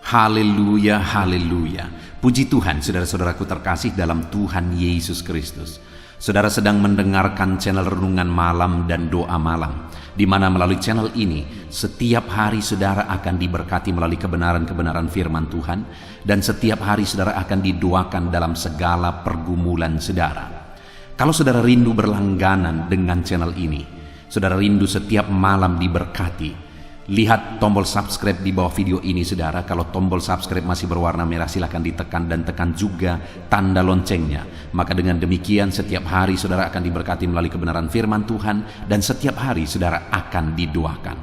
Haleluya, haleluya. Puji Tuhan, saudara-saudaraku terkasih dalam Tuhan Yesus Kristus. Saudara sedang mendengarkan channel Renungan Malam dan Doa Malam, di mana melalui channel ini setiap hari saudara akan diberkati melalui kebenaran-kebenaran firman Tuhan, dan setiap hari saudara akan didoakan dalam segala pergumulan saudara. Kalau saudara rindu berlangganan dengan channel ini, saudara rindu setiap malam diberkati, lihat tombol subscribe di bawah video ini saudara. Kalau tombol subscribe masih berwarna merah, silahkan ditekan dan tekan juga tanda loncengnya. Maka dengan demikian setiap hari saudara akan diberkati melalui kebenaran firman Tuhan, dan setiap hari saudara akan didoakan.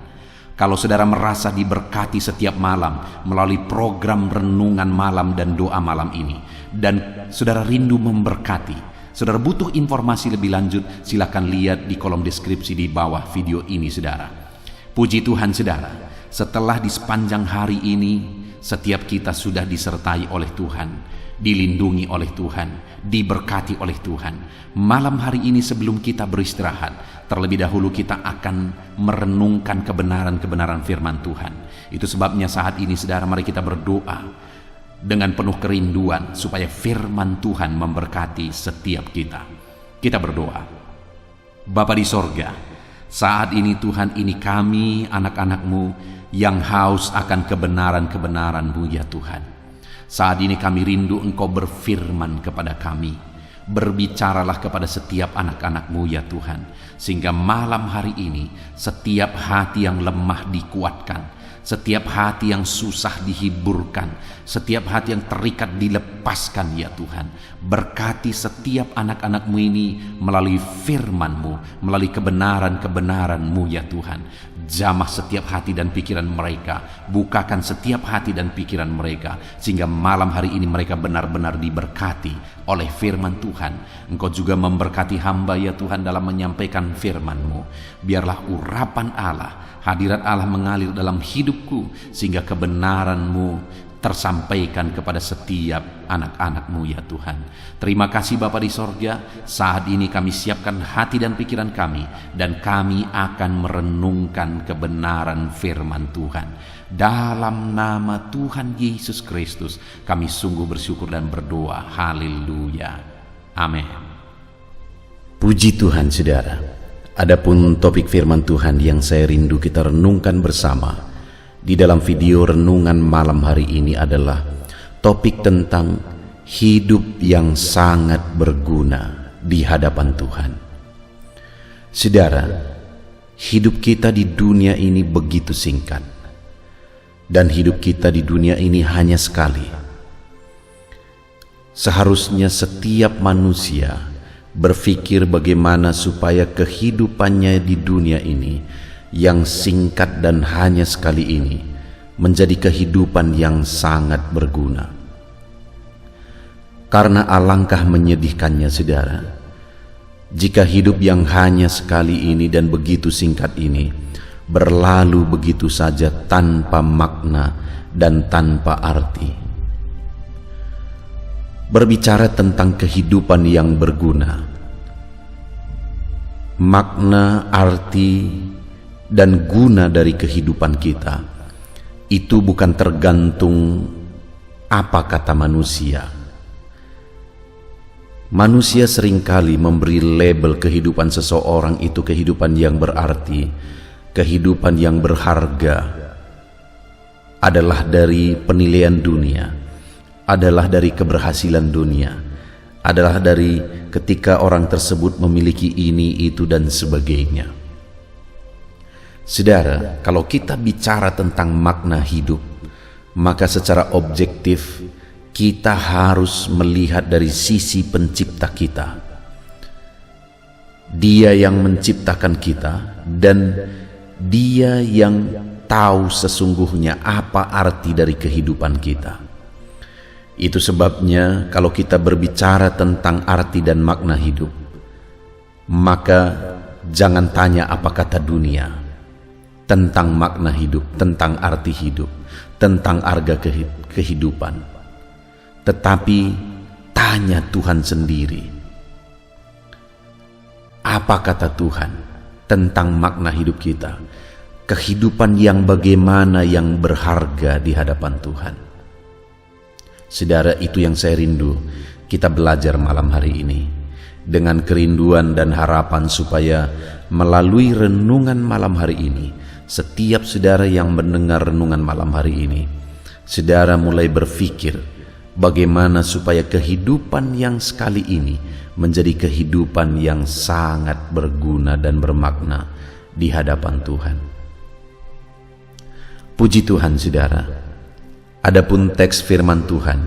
Kalau saudara merasa diberkati setiap malam melalui program Renungan Malam dan Doa Malam ini, dan saudara rindu memberkati, saudara butuh informasi lebih lanjut, silahkan lihat di kolom deskripsi di bawah video ini saudara. Puji Tuhan saudara, setelah di sepanjang hari ini setiap kita sudah disertai oleh Tuhan, dilindungi oleh Tuhan, diberkati oleh Tuhan. Malam hari ini sebelum kita beristirahat, terlebih dahulu kita akan merenungkan kebenaran-kebenaran firman Tuhan. Itu sebabnya saat ini saudara, mari kita berdoa dengan penuh kerinduan supaya firman Tuhan memberkati setiap kita. Kita berdoa. Bapa di sorga, saat ini Tuhan, ini kami anak-anak-Mu yang haus akan kebenaran-kebenaran-Mu ya Tuhan. Saat ini kami rindu Engkau berfirman kepada kami. Berbicaralah kepada setiap anak-anak-Mu ya Tuhan, sehingga malam hari ini setiap hati yang lemah dikuatkan, setiap hati yang susah dihiburkan, setiap hati yang terikat dilepaskan ya Tuhan. Berkati setiap anak-anak-Mu ini melalui firman-Mu, melalui kebenaran-kebenaran-Mu ya Tuhan. Jamah setiap hati dan pikiran mereka, bukakan setiap hati dan pikiran mereka, sehingga malam hari ini mereka benar-benar diberkati oleh firman Tuhan. Engkau juga memberkati hamba ya Tuhan dalam menyampaikan firman-Mu. Biarlah urapan Allah, hadirat Allah mengalir dalam hidupku, sehingga kebenaran-Mu tersampaikan kepada setiap anak-anak-Mu ya Tuhan. Terima kasih Bapa di sorga. Saat ini kami siapkan hati dan pikiran kami, dan kami akan merenungkan kebenaran firman Tuhan. Dalam nama Tuhan Yesus Kristus kami sungguh bersyukur dan berdoa. Haleluya. Amin. Puji Tuhan saudara. Adapun topik firman Tuhan yang saya rindu kita renungkan bersama di dalam video Renungan Malam hari ini adalah topik tentang hidup yang sangat berguna di hadapan Tuhan. Saudara, hidup kita di dunia ini begitu singkat, dan hidup kita di dunia ini hanya sekali. Seharusnya setiap manusia berpikir bagaimana supaya kehidupannya di dunia ini yang singkat dan hanya sekali ini menjadi kehidupan yang sangat berguna. Karena alangkah menyedihkannya saudara, jika hidup yang hanya sekali ini dan begitu singkat ini berlalu begitu saja tanpa makna dan tanpa arti. Berbicara tentang kehidupan yang berguna, makna, arti, dan guna dari kehidupan kita itu bukan tergantung apa kata manusia. Manusia seringkali memberi label kehidupan seseorang itu kehidupan yang berarti, kehidupan yang berharga adalah dari penilaian dunia, adalah dari keberhasilan dunia, adalah dari ketika orang tersebut memiliki ini, itu, dan sebagainya. Saudara, kalau kita bicara tentang makna hidup, maka secara objektif kita harus melihat dari sisi pencipta kita. Dia yang menciptakan kita, dan Dia yang tahu sesungguhnya apa arti dari kehidupan kita. Itu sebabnya kalau kita berbicara tentang arti dan makna hidup, maka jangan tanya apa kata dunia tentang makna hidup, tentang arti hidup, tentang harga kehidupan. Tetapi tanya Tuhan sendiri. Apa kata Tuhan tentang makna hidup kita? Kehidupan yang bagaimana yang berharga di hadapan Tuhan? Saudara, itu yang saya rindu kita belajar malam hari ini, dengan kerinduan dan harapan supaya melalui renungan malam hari ini, setiap saudara yang mendengar renungan malam hari ini, saudara mulai berpikir bagaimana supaya kehidupan yang sekali ini menjadi kehidupan yang sangat berguna dan bermakna di hadapan Tuhan. Puji Tuhan, saudara. Adapun teks firman Tuhan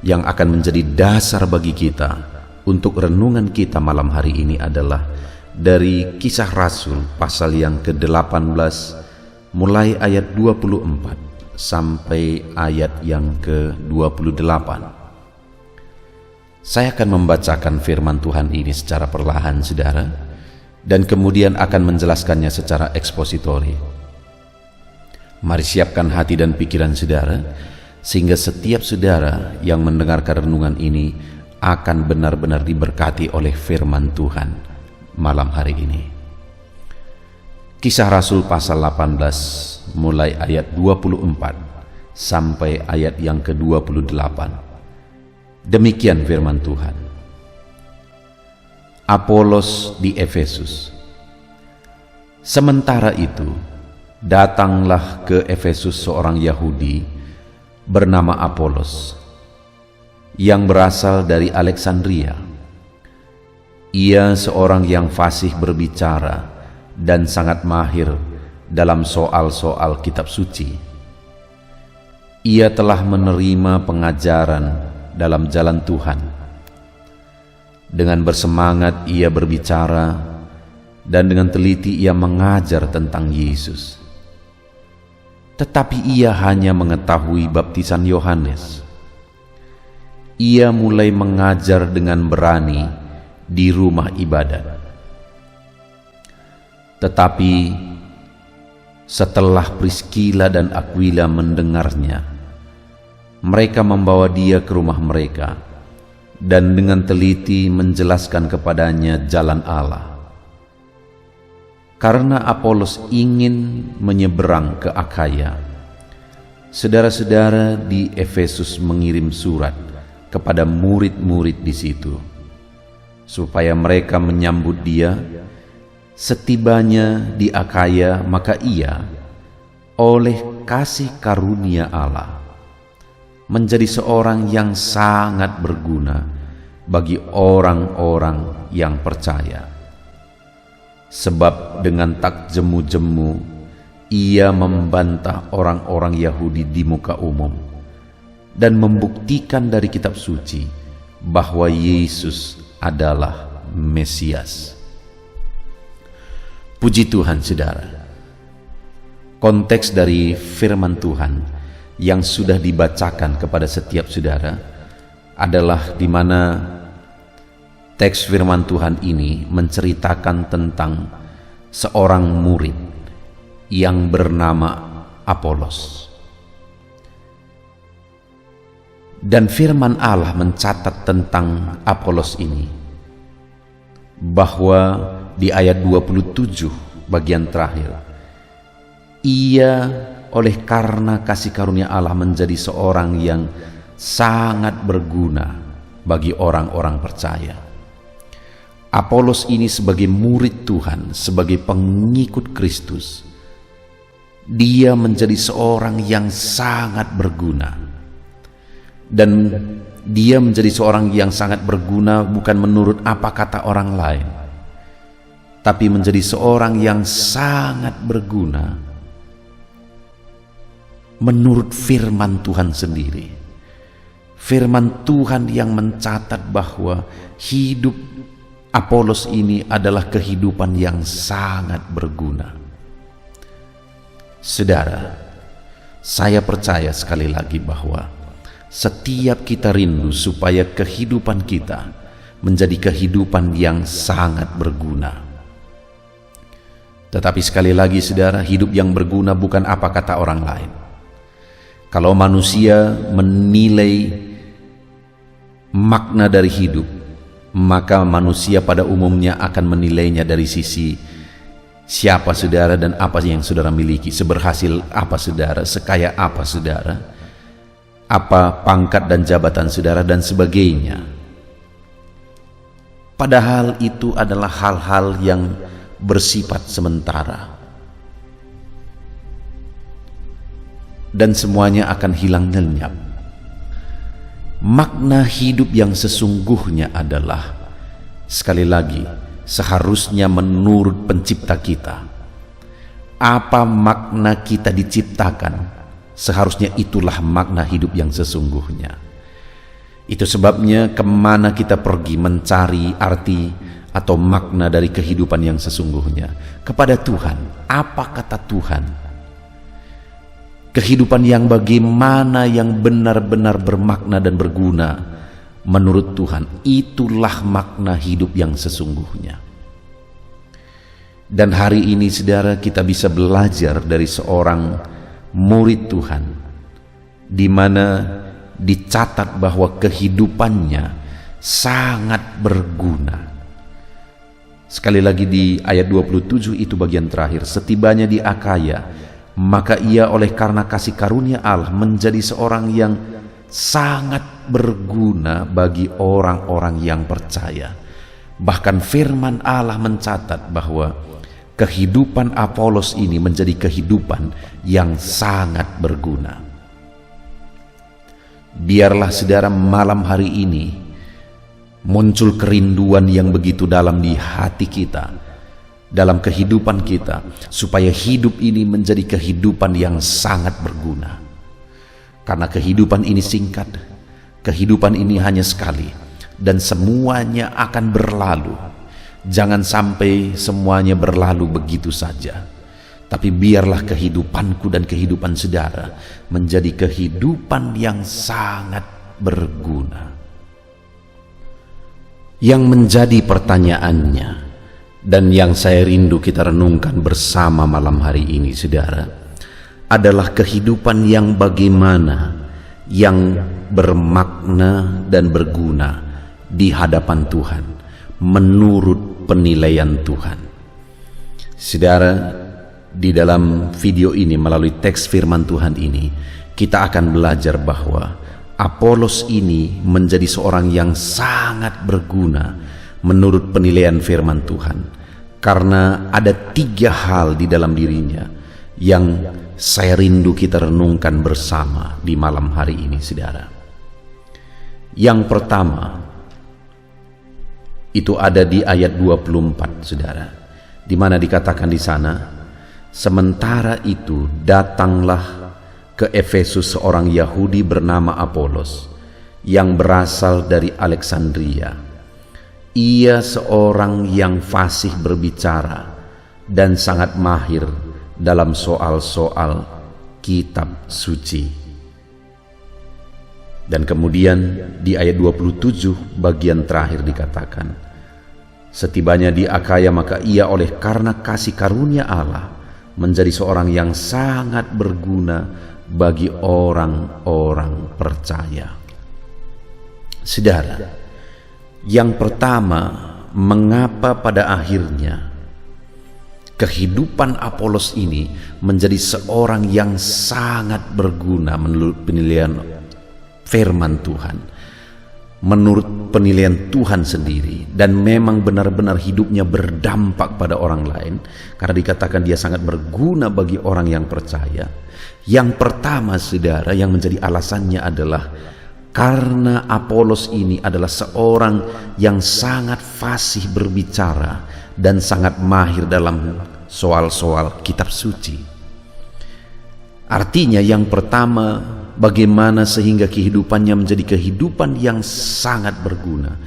yang akan menjadi dasar bagi kita untuk renungan kita malam hari ini adalah dari Kisah Rasul pasal yang ke-18 mulai ayat 24 sampai ayat yang ke-28. Saya akan membacakan firman Tuhan ini secara perlahan, saudara, dan kemudian akan menjelaskannya secara ekspositori. Mari siapkan hati dan pikiran saudara, sehingga setiap saudara yang mendengarkan renungan ini akan benar-benar diberkati oleh firman Tuhan malam hari ini. Kisah Rasul pasal 18 mulai ayat 24 sampai ayat yang ke-28. Demikian firman Tuhan. Apolos di Efesus. Sementara itu, datanglah ke Efesus seorang Yahudi bernama Apolos, yang berasal dari Alexandria. Ia seorang yang fasih berbicara dan sangat mahir dalam soal-soal kitab suci. Ia telah menerima pengajaran dalam jalan Tuhan. Dengan bersemangat ia berbicara, dan dengan teliti ia mengajar tentang Yesus. Tetapi ia hanya mengetahui baptisan Yohanes. Ia mulai mengajar dengan berani di rumah ibadat. Tetapi setelah Priskila dan Aquila mendengarnya, mereka membawa dia ke rumah mereka dan dengan teliti menjelaskan kepadanya jalan Allah. Karena Apolos ingin menyeberang ke Akhaya, saudara-saudara di Efesus mengirim surat kepada murid-murid di situ, supaya mereka menyambut dia. Setibanya di Akhaya, maka ia, oleh kasih karunia Allah, menjadi seorang yang sangat berguna bagi orang-orang yang percaya. Sebab dengan tak jemu-jemu ia membantah orang-orang Yahudi di muka umum dan membuktikan dari kitab suci bahwa Yesus adalah Mesias. Puji Tuhan, saudara. Konteks dari firman Tuhan yang sudah dibacakan kepada setiap saudara adalah di mana teks firman Tuhan ini menceritakan tentang seorang murid yang bernama Apolos. Dan firman Allah mencatat tentang Apolos ini, bahwa di ayat 27 bagian terakhir, ia oleh karena kasih karunia Allah menjadi seorang yang sangat berguna bagi orang-orang percaya. Apolos ini sebagai murid Tuhan, sebagai pengikut Kristus, dia menjadi seorang yang sangat berguna. Dan dia menjadi seorang yang sangat berguna bukan menurut apa kata orang lain, tapi menjadi seorang yang sangat berguna menurut firman Tuhan sendiri. Firman Tuhan yang mencatat bahwa hidup Apolos ini adalah kehidupan yang sangat berguna. Saudara, saya percaya sekali lagi bahwa setiap kita rindu supaya kehidupan kita menjadi kehidupan yang sangat berguna. Tetapi sekali lagi, saudara, hidup yang berguna bukan apa kata orang lain. Kalau manusia menilai makna dari hidup, maka manusia pada umumnya akan menilainya dari sisi siapa saudara dan apa yang saudara miliki, seberhasil apa saudara, sekaya apa saudara, apa pangkat dan jabatan saudara dan sebagainya. Padahal itu adalah hal-hal yang bersifat sementara. Dan semuanya akan hilang lenyap. Makna hidup yang sesungguhnya adalah, sekali lagi, seharusnya menurut pencipta kita. Apa makna kita diciptakan, seharusnya itulah makna hidup yang sesungguhnya. Itu sebabnya kemana kita pergi mencari arti atau makna dari kehidupan yang sesungguhnya? Kepada Tuhan. Apa kata Tuhan? Kehidupan yang bagaimana, yang benar-benar bermakna dan berguna menurut Tuhan, itulah makna hidup yang sesungguhnya. Dan hari ini saudara, kita bisa belajar dari seorang murid Tuhan, di mana dicatat bahwa kehidupannya sangat berguna. Sekali lagi di ayat 27 itu bagian terakhir, setibanya di Akaya, maka ia oleh karena kasih karunia Allah menjadi seorang yang sangat berguna bagi orang-orang yang percaya. Bahkan firman Allah mencatat bahwa kehidupan Apolos ini menjadi kehidupan yang sangat berguna. Biarlah saudara malam hari ini muncul kerinduan yang begitu dalam di hati kita, dalam kehidupan kita, supaya hidup ini menjadi kehidupan yang sangat berguna. Karena kehidupan ini singkat, kehidupan ini hanya sekali, dan semuanya akan berlalu. Jangan sampai semuanya berlalu begitu saja, tapi biarlah kehidupanku dan kehidupan saudara menjadi kehidupan yang sangat berguna. Yang menjadi pertanyaannya, dan yang saya rindu kita renungkan bersama malam hari ini saudara, adalah kehidupan yang bagaimana, yang bermakna dan berguna di hadapan Tuhan menurut penilaian Tuhan. Saudara, di dalam video ini melalui teks firman Tuhan ini, kita akan belajar bahwa Apolos ini menjadi seorang yang sangat berguna menurut penilaian firman Tuhan, karena ada 3 hal di dalam dirinya yang saya rindu kita renungkan bersama di malam hari ini saudara. Yang pertama itu ada di ayat 24 saudara, di mana dikatakan di sana, sementara itu datanglah ke Efesus seorang Yahudi bernama Apolos yang berasal dari Alexandria. Ia seorang yang fasih berbicara dan sangat mahir dalam soal-soal kitab suci. Dan kemudian di ayat 27 bagian terakhir dikatakan, setibanya di Akaya maka ia oleh karena kasih karunia Allah menjadi seorang yang sangat berguna bagi orang-orang percaya. Saudara, yang pertama, mengapa pada akhirnya kehidupan Apolos ini menjadi seorang yang sangat berguna menurut penilaian firman Tuhan, menurut penilaian Tuhan sendiri, dan memang benar-benar hidupnya berdampak pada orang lain, karena dikatakan dia sangat berguna bagi orang yang percaya. Yang pertama saudara, yang menjadi alasannya adalah karena Apolos ini adalah seorang yang sangat fasih berbicara dan sangat mahir dalam soal-soal kitab suci. Artinya yang pertama, bagaimana sehingga kehidupannya menjadi kehidupan yang sangat berguna,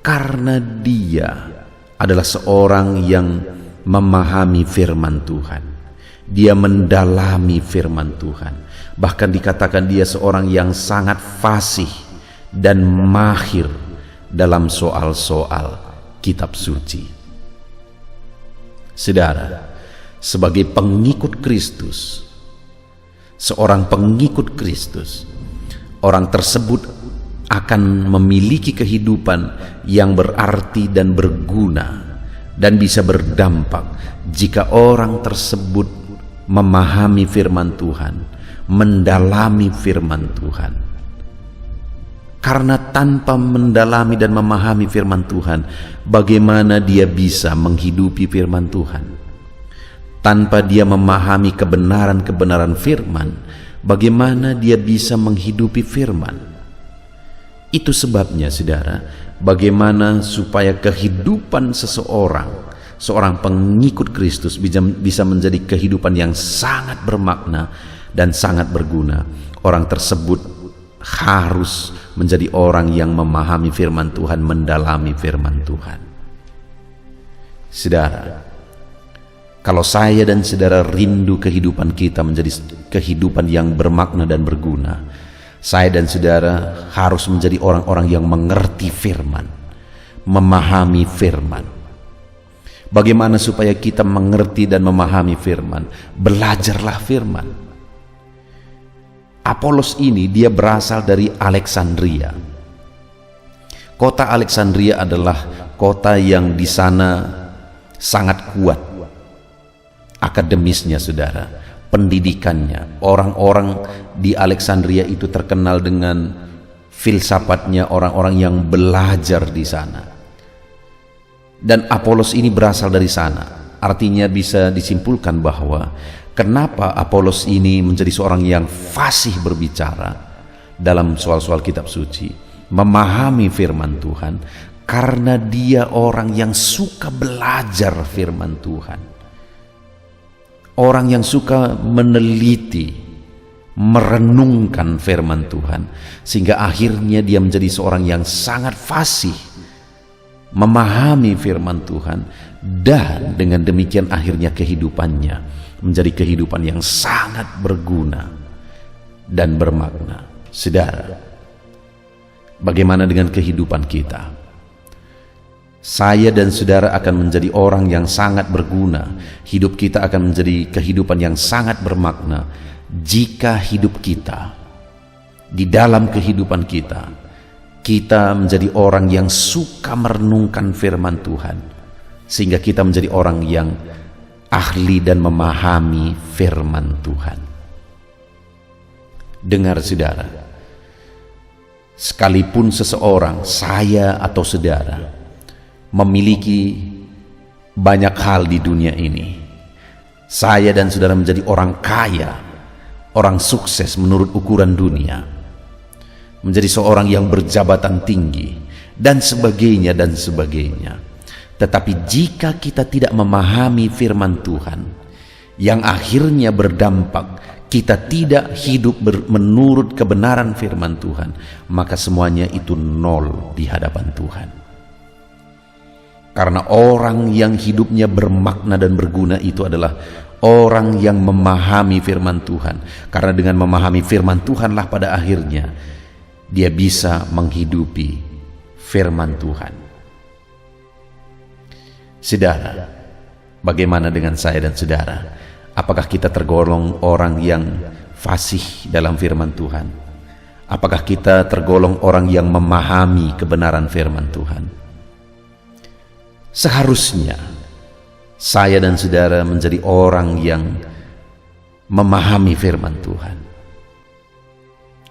karena dia adalah seorang yang memahami firman Tuhan. Dia mendalami firman Tuhan. Bahkan dikatakan dia seorang yang sangat fasih dan mahir dalam soal-soal kitab suci. Saudara, sebagai pengikut Kristus, seorang pengikut Kristus, orang tersebut akan memiliki kehidupan yang berarti dan berguna dan bisa berdampak jika orang tersebut memahami firman Tuhan, mendalami firman Tuhan. Karena tanpa mendalami dan memahami firman Tuhan, bagaimana dia bisa menghidupi firman Tuhan? Tanpa dia memahami kebenaran-kebenaran firman, bagaimana dia bisa menghidupi firman? Itu sebabnya, saudara, bagaimana supaya kehidupan seorang pengikut Kristus bisa menjadi kehidupan yang sangat bermakna dan sangat berguna. Orang tersebut harus menjadi orang yang memahami firman Tuhan, mendalami firman Tuhan. Saudara, kalau saya dan saudara rindu kehidupan kita menjadi kehidupan yang bermakna dan berguna, saya dan saudara harus menjadi orang-orang yang mengerti firman, memahami firman. Bagaimana supaya kita mengerti dan memahami firman? Belajarlah firman. Apolos ini dia berasal dari Alexandria. Kota Alexandria adalah kota yang di sana sangat kuat akademisnya, saudara, pendidikannya. Orang-orang di Alexandria itu terkenal dengan filsafatnya, orang-orang yang belajar di sana. Dan Apolos ini berasal dari sana. Artinya bisa disimpulkan bahwa kenapa Apolos ini menjadi seorang yang fasih berbicara dalam soal-soal kitab suci, memahami firman Tuhan, karena dia orang yang suka belajar firman Tuhan. Orang yang suka meneliti, merenungkan firman Tuhan, sehingga akhirnya dia menjadi seorang yang sangat fasih memahami firman Tuhan, dan dengan demikian akhirnya kehidupannya menjadi kehidupan yang sangat berguna dan bermakna. Saudara, bagaimana dengan kehidupan kita? Saya dan saudara akan menjadi orang yang sangat berguna. Hidup kita akan menjadi kehidupan yang sangat bermakna jika hidup kita, di dalam kehidupan kita menjadi orang yang suka merenungkan firman Tuhan, sehingga kita menjadi orang yang ahli dan memahami firman Tuhan. Dengar, saudara, sekalipun seseorang, saya atau saudara, memiliki banyak hal di dunia ini, saya dan saudara menjadi orang kaya, orang sukses menurut ukuran dunia, menjadi seorang yang berjabatan tinggi, dan sebagainya dan sebagainya. Tetapi jika kita tidak memahami firman Tuhan, yang akhirnya berdampak kita tidak hidup menurut kebenaran firman Tuhan, maka semuanya itu nol di hadapan Tuhan. Karena orang yang hidupnya bermakna dan berguna itu adalah orang yang memahami firman Tuhan. Karena dengan memahami firman Tuhanlah pada akhirnya dia bisa menghidupi firman Tuhan. Saudara, bagaimana dengan saya dan saudara? Apakah kita tergolong orang yang fasih dalam firman Tuhan? Apakah kita tergolong orang yang memahami kebenaran firman Tuhan? Seharusnya saya dan saudara menjadi orang yang memahami firman Tuhan.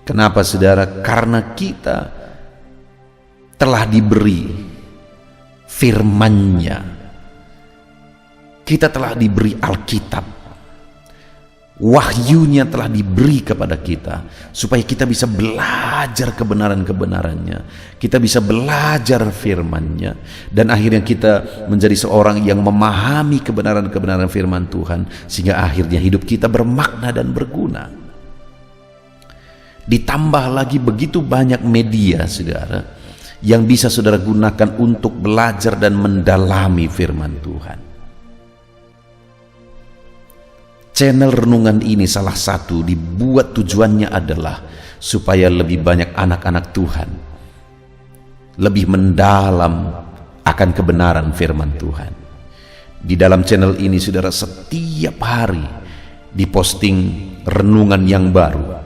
Kenapa, saudara? Karena kita telah diberi firman-Nya. Kita telah diberi Alkitab, wahyunya telah diberi kepada kita, supaya kita bisa belajar kebenaran-kebenarannya, kita bisa belajar firman-Nya, dan akhirnya kita menjadi seorang yang memahami kebenaran-kebenaran firman Tuhan, sehingga akhirnya hidup kita bermakna dan berguna. Ditambah lagi begitu banyak media, saudara, yang bisa saudara gunakan untuk belajar dan mendalami firman Tuhan. Channel renungan ini salah satu dibuat tujuannya adalah supaya lebih banyak anak-anak Tuhan lebih mendalam akan kebenaran firman Tuhan. Di dalam channel ini, saudara, setiap hari diposting renungan yang baru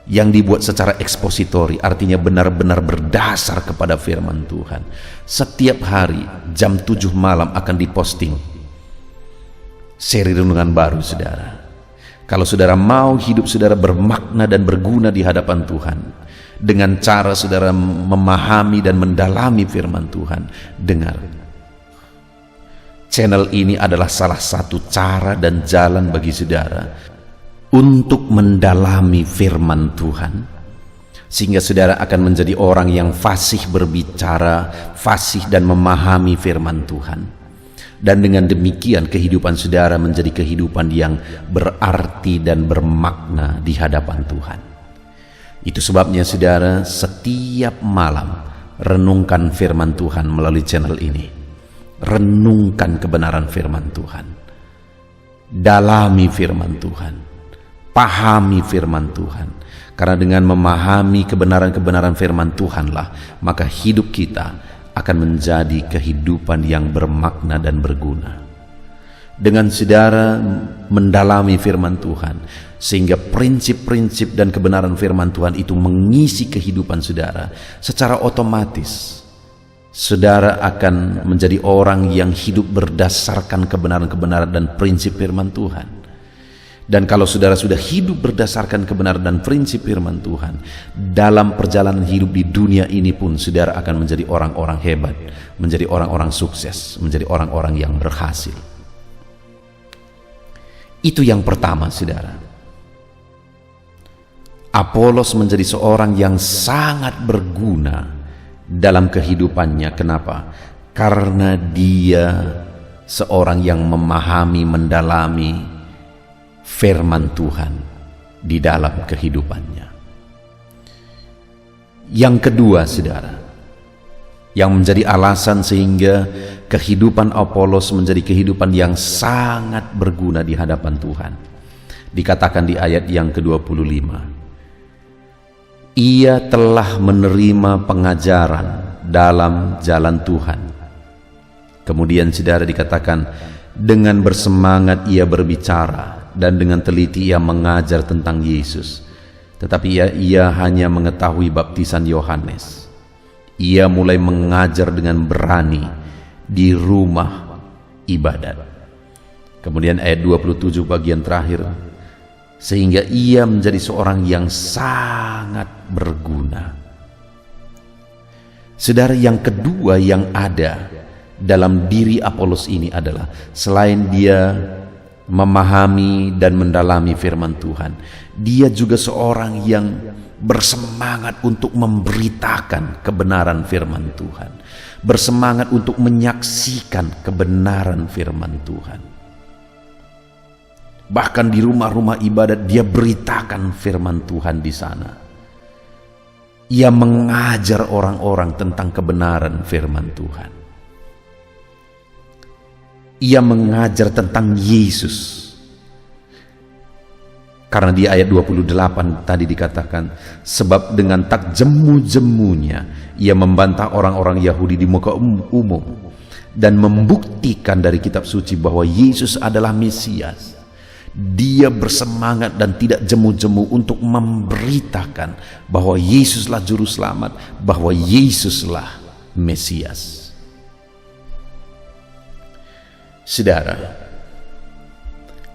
yang dibuat secara ekspositori, artinya benar-benar berdasar kepada firman Tuhan. Setiap hari jam 7 malam akan diposting seri renungan baru, saudara. Kalau saudara mau hidup saudara bermakna dan berguna di hadapan Tuhan, Dengan cara saudara memahami dan mendalami firman Tuhan, dengar. Channel ini adalah salah satu cara dan jalan bagi saudara untuk mendalami firman Tuhan, sehingga saudara akan menjadi orang yang fasih berbicara, fasih dan memahami firman Tuhan. Dan dengan demikian kehidupan saudara menjadi kehidupan yang berarti dan bermakna di hadapan Tuhan. Itu sebabnya saudara setiap malam renungkan firman Tuhan melalui channel ini. Renungkan kebenaran firman Tuhan. Dalami firman Tuhan. Pahami firman Tuhan. Karena dengan memahami kebenaran-kebenaran firman Tuhanlah, maka hidup kita akan menjadi kehidupan yang bermakna dan berguna. Dengan saudara mendalami firman Tuhan, sehingga prinsip-prinsip dan kebenaran firman Tuhan itu mengisi kehidupan saudara, secara otomatis saudara akan menjadi orang yang hidup berdasarkan kebenaran-kebenaran dan prinsip firman Tuhan. Dan kalau saudara sudah hidup berdasarkan kebenaran dan prinsip firman Tuhan, dalam perjalanan hidup di dunia ini pun saudara akan menjadi orang-orang hebat, menjadi orang-orang sukses, menjadi orang-orang yang berhasil. Itu yang pertama, saudara. Apolos menjadi seorang yang sangat berguna dalam kehidupannya. Kenapa? Karena dia seorang yang memahami, mendalami firman Tuhan di dalam kehidupannya. Yang kedua, saudara, yang menjadi alasan sehingga kehidupan Apolos menjadi kehidupan yang sangat berguna di hadapan Tuhan, dikatakan di ayat yang ke-25, ia telah menerima pengajaran dalam jalan Tuhan. Kemudian saudara dikatakan, dengan bersemangat ia berbicara dan dengan teliti ia mengajar tentang Yesus. Tetapi ia hanya mengetahui baptisan Yohanes. Ia mulai mengajar dengan berani di rumah ibadat. Kemudian ayat 27 bagian terakhir, sehingga ia menjadi seorang yang sangat berguna. Saudara, yang kedua yang ada dalam diri Apolos ini adalah, selain dia memahami dan mendalami firman Tuhan, dia juga seorang yang bersemangat untuk memberitakan kebenaran firman Tuhan, bersemangat untuk menyaksikan kebenaran firman Tuhan. Bahkan di rumah-rumah ibadat dia beritakan firman Tuhan di sana. Ia mengajar orang-orang tentang kebenaran firman Tuhan. Ia mengajar tentang Yesus. Karena di ayat 28 tadi dikatakan, sebab dengan tak jemu-jemunya ia membantah orang-orang Yahudi di muka umum dan membuktikan dari kitab suci bahwa Yesus adalah Mesias. Dia bersemangat dan tidak jemu-jemu untuk memberitakan bahwa Yesuslah juru selamat, bahwa Yesuslah Mesias. Saudara,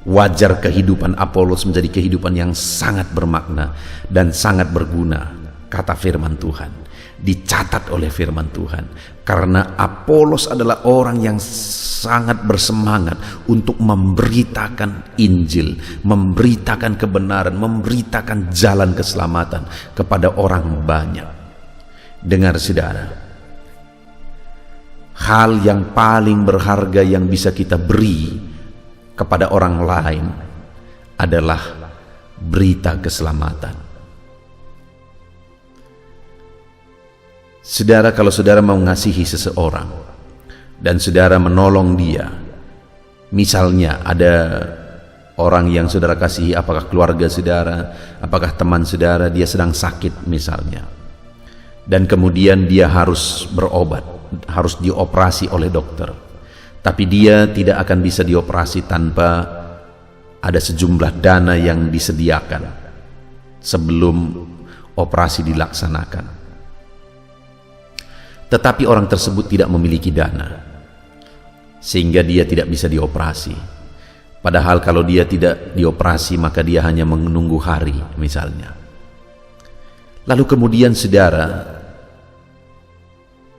wajar kehidupan Apolos menjadi kehidupan yang sangat bermakna dan sangat berguna, kata firman Tuhan, dicatat oleh firman Tuhan. Karena Apolos adalah orang yang sangat bersemangat untuk memberitakan Injil, memberitakan kebenaran, memberitakan jalan keselamatan kepada orang banyak. Dengar saudara, hal yang paling berharga yang bisa kita beri kepada orang lain adalah berita keselamatan. Saudara, kalau saudara mau mengasihi seseorang dan saudara menolong dia, misalnya ada orang yang saudara kasihi, apakah keluarga saudara, apakah teman saudara, dia sedang sakit misalnya, dan kemudian dia harus berobat, harus dioperasi oleh dokter, tapi dia tidak akan bisa dioperasi tanpa ada sejumlah dana yang disediakan sebelum operasi dilaksanakan. Tetapi orang tersebut tidak memiliki dana, sehingga dia tidak bisa dioperasi. Padahal kalau dia tidak dioperasi, maka dia hanya menunggu hari misalnya. Lalu kemudian saudara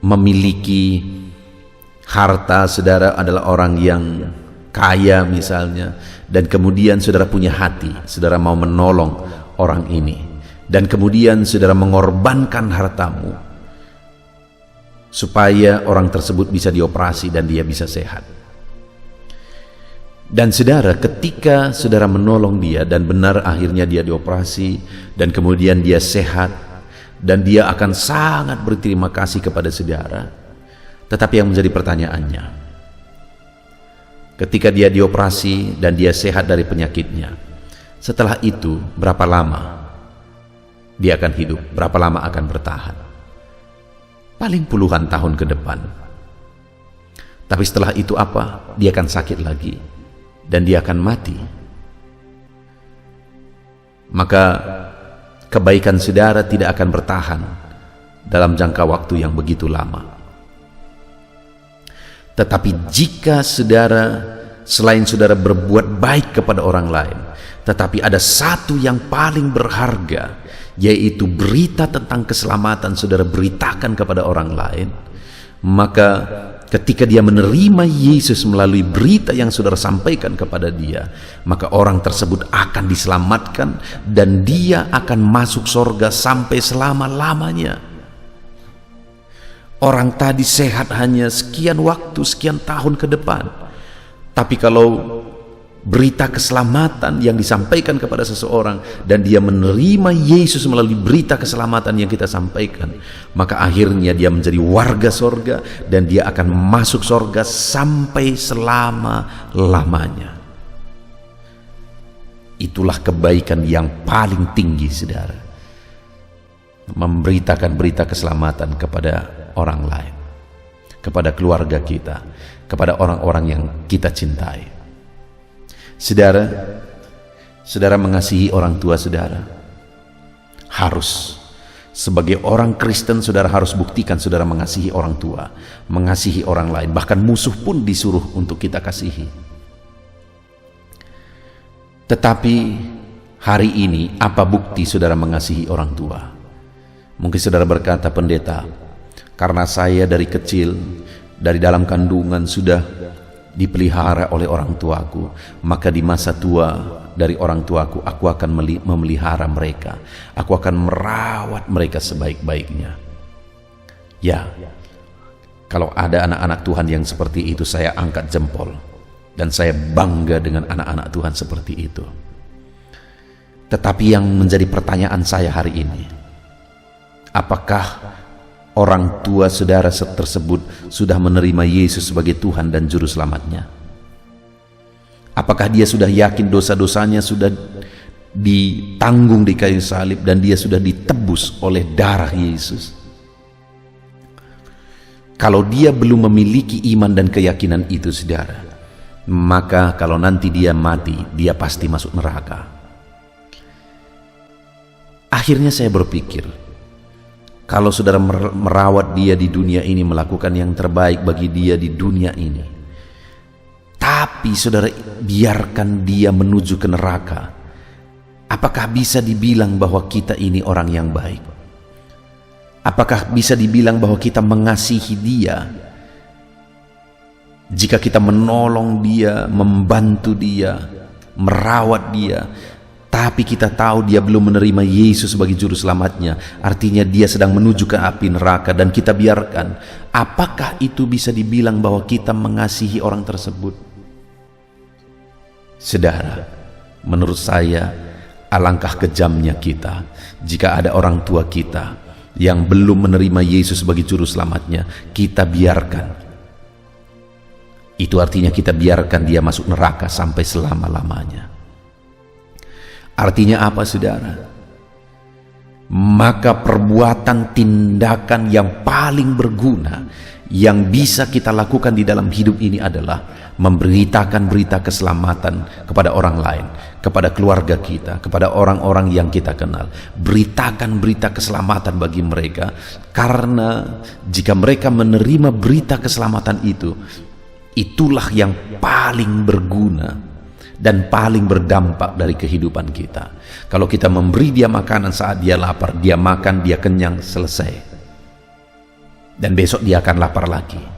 memiliki harta, saudara adalah orang yang kaya misalnya, dan kemudian saudara punya hati, saudara mau menolong orang ini, dan kemudian saudara mengorbankan hartamu supaya orang tersebut bisa dioperasi dan dia bisa sehat. Dan saudara, ketika saudara menolong dia dan benar akhirnya dia dioperasi dan kemudian dia sehat, dan dia akan sangat berterima kasih kepada saudara. Tetapi yang menjadi pertanyaannya, ketika dia dioperasi dan dia sehat dari penyakitnya, setelah itu berapa lama dia akan hidup? Berapa lama akan bertahan? Paling puluhan tahun ke depan. Tapi setelah itu apa? Dia akan sakit lagi dan dia akan mati. Maka kebaikan saudara tidak akan bertahan dalam jangka waktu yang begitu lama. Tetapi jika saudara, selain saudara berbuat baik kepada orang lain, tetapi ada satu yang paling berharga, yaitu berita tentang keselamatan saudara beritakan kepada orang lain, maka ketika dia menerima Yesus melalui berita yang saudara sampaikan kepada dia, maka orang tersebut akan diselamatkan dan dia akan masuk surga sampai selama-lamanya. Orang tadi sehat hanya sekian waktu, sekian tahun ke depan. Tapi kalau berita keselamatan yang disampaikan kepada seseorang dan dia menerima Yesus melalui berita keselamatan yang kita sampaikan, maka akhirnya dia menjadi warga sorga dan dia akan masuk sorga sampai selama-lamanya. Itulah kebaikan yang paling tinggi, saudara, memberitakan berita keselamatan kepada orang lain, kepada keluarga kita, kepada orang-orang yang kita cintai. Saudara mengasihi orang tua saudara. Harus. Sebagai orang Kristen, saudara harus buktikan saudara mengasihi orang tua, mengasihi orang lain, bahkan musuh pun disuruh untuk kita kasihi. Tetapi hari ini, apa bukti saudara mengasihi orang tua? Mungkin saudara berkata, pendeta, karena saya dari kecil, dari dalam kandungan sudah dipelihara oleh orang tuaku, maka di masa tua dari orang tuaku, aku akan memelihara mereka, aku akan merawat mereka sebaik-baiknya. Ya, kalau ada anak-anak Tuhan yang seperti itu, saya angkat jempol dan saya bangga dengan anak-anak Tuhan seperti itu. Tetapi yang menjadi pertanyaan saya hari ini, apakah orang tua saudara tersebut sudah menerima Yesus sebagai Tuhan dan Juru Selamatnya? Apakah dia sudah yakin dosa-dosanya sudah ditanggung di kayu salib dan dia sudah ditebus oleh darah Yesus? Kalau dia belum memiliki iman dan keyakinan itu, saudara, maka kalau nanti dia mati, dia pasti masuk neraka. Akhirnya saya berpikir, kalau saudara merawat dia di dunia ini, melakukan yang terbaik bagi dia di dunia ini, tapi saudara biarkan dia menuju ke neraka, apakah bisa dibilang bahwa kita ini orang yang baik? Apakah bisa dibilang bahwa kita mengasihi dia? Jika kita menolong dia, membantu dia, merawat dia, tapi kita tahu dia belum menerima Yesus sebagai Juru Selamatnya, artinya dia sedang menuju ke api neraka dan kita biarkan, apakah itu bisa dibilang bahwa kita mengasihi orang tersebut? Saudara, menurut saya alangkah kejamnya kita jika ada orang tua kita yang belum menerima Yesus sebagai Juru Selamatnya, kita biarkan. Itu artinya kita biarkan dia masuk neraka sampai selama-lamanya. Artinya apa, saudara? Maka perbuatan tindakan yang paling berguna yang bisa kita lakukan di dalam hidup ini adalah memberitakan berita keselamatan kepada orang lain, kepada keluarga kita, kepada orang-orang yang kita kenal. Beritakan berita keselamatan bagi mereka, karena jika mereka menerima berita keselamatan itu, itulah yang paling berguna dan paling berdampak dari kehidupan kita. Kalau kita memberi dia makanan saat dia lapar, dia makan, dia kenyang, selesai. Dan besok dia akan lapar lagi.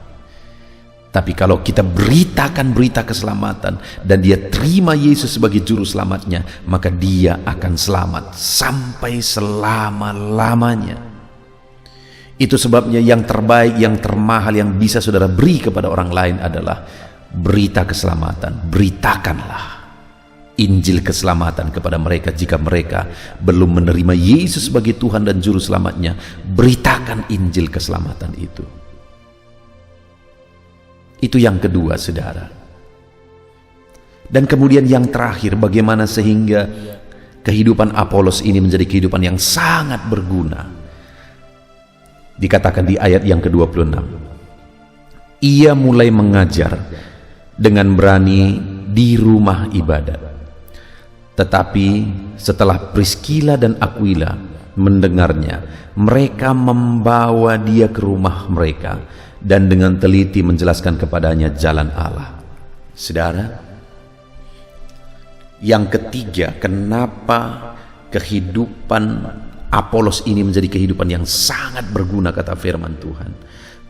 Tapi kalau kita beritakan berita keselamatan dan dia terima Yesus sebagai juru selamatnya, maka dia akan selamat sampai selama-lamanya. Itu sebabnya yang terbaik, yang termahal yang bisa saudara beri kepada orang lain adalah berita keselamatan. Beritakanlah Injil keselamatan kepada mereka. Jika mereka belum menerima Yesus sebagai Tuhan dan Juru Selamatnya, beritakan Injil keselamatan itu. Itu yang kedua, saudara. Dan kemudian yang terakhir, bagaimana sehingga kehidupan Apolos ini menjadi kehidupan yang sangat berguna. Dikatakan di ayat yang ke-26, ia mulai mengajar dengan berani di rumah ibadat. Tetapi setelah Priskila dan Aquila mendengarnya, mereka membawa dia ke rumah mereka dan dengan teliti menjelaskan kepadanya jalan Allah. Saudara, yang ketiga, kenapa kehidupan Apolos ini menjadi kehidupan yang sangat berguna, kata firman Tuhan?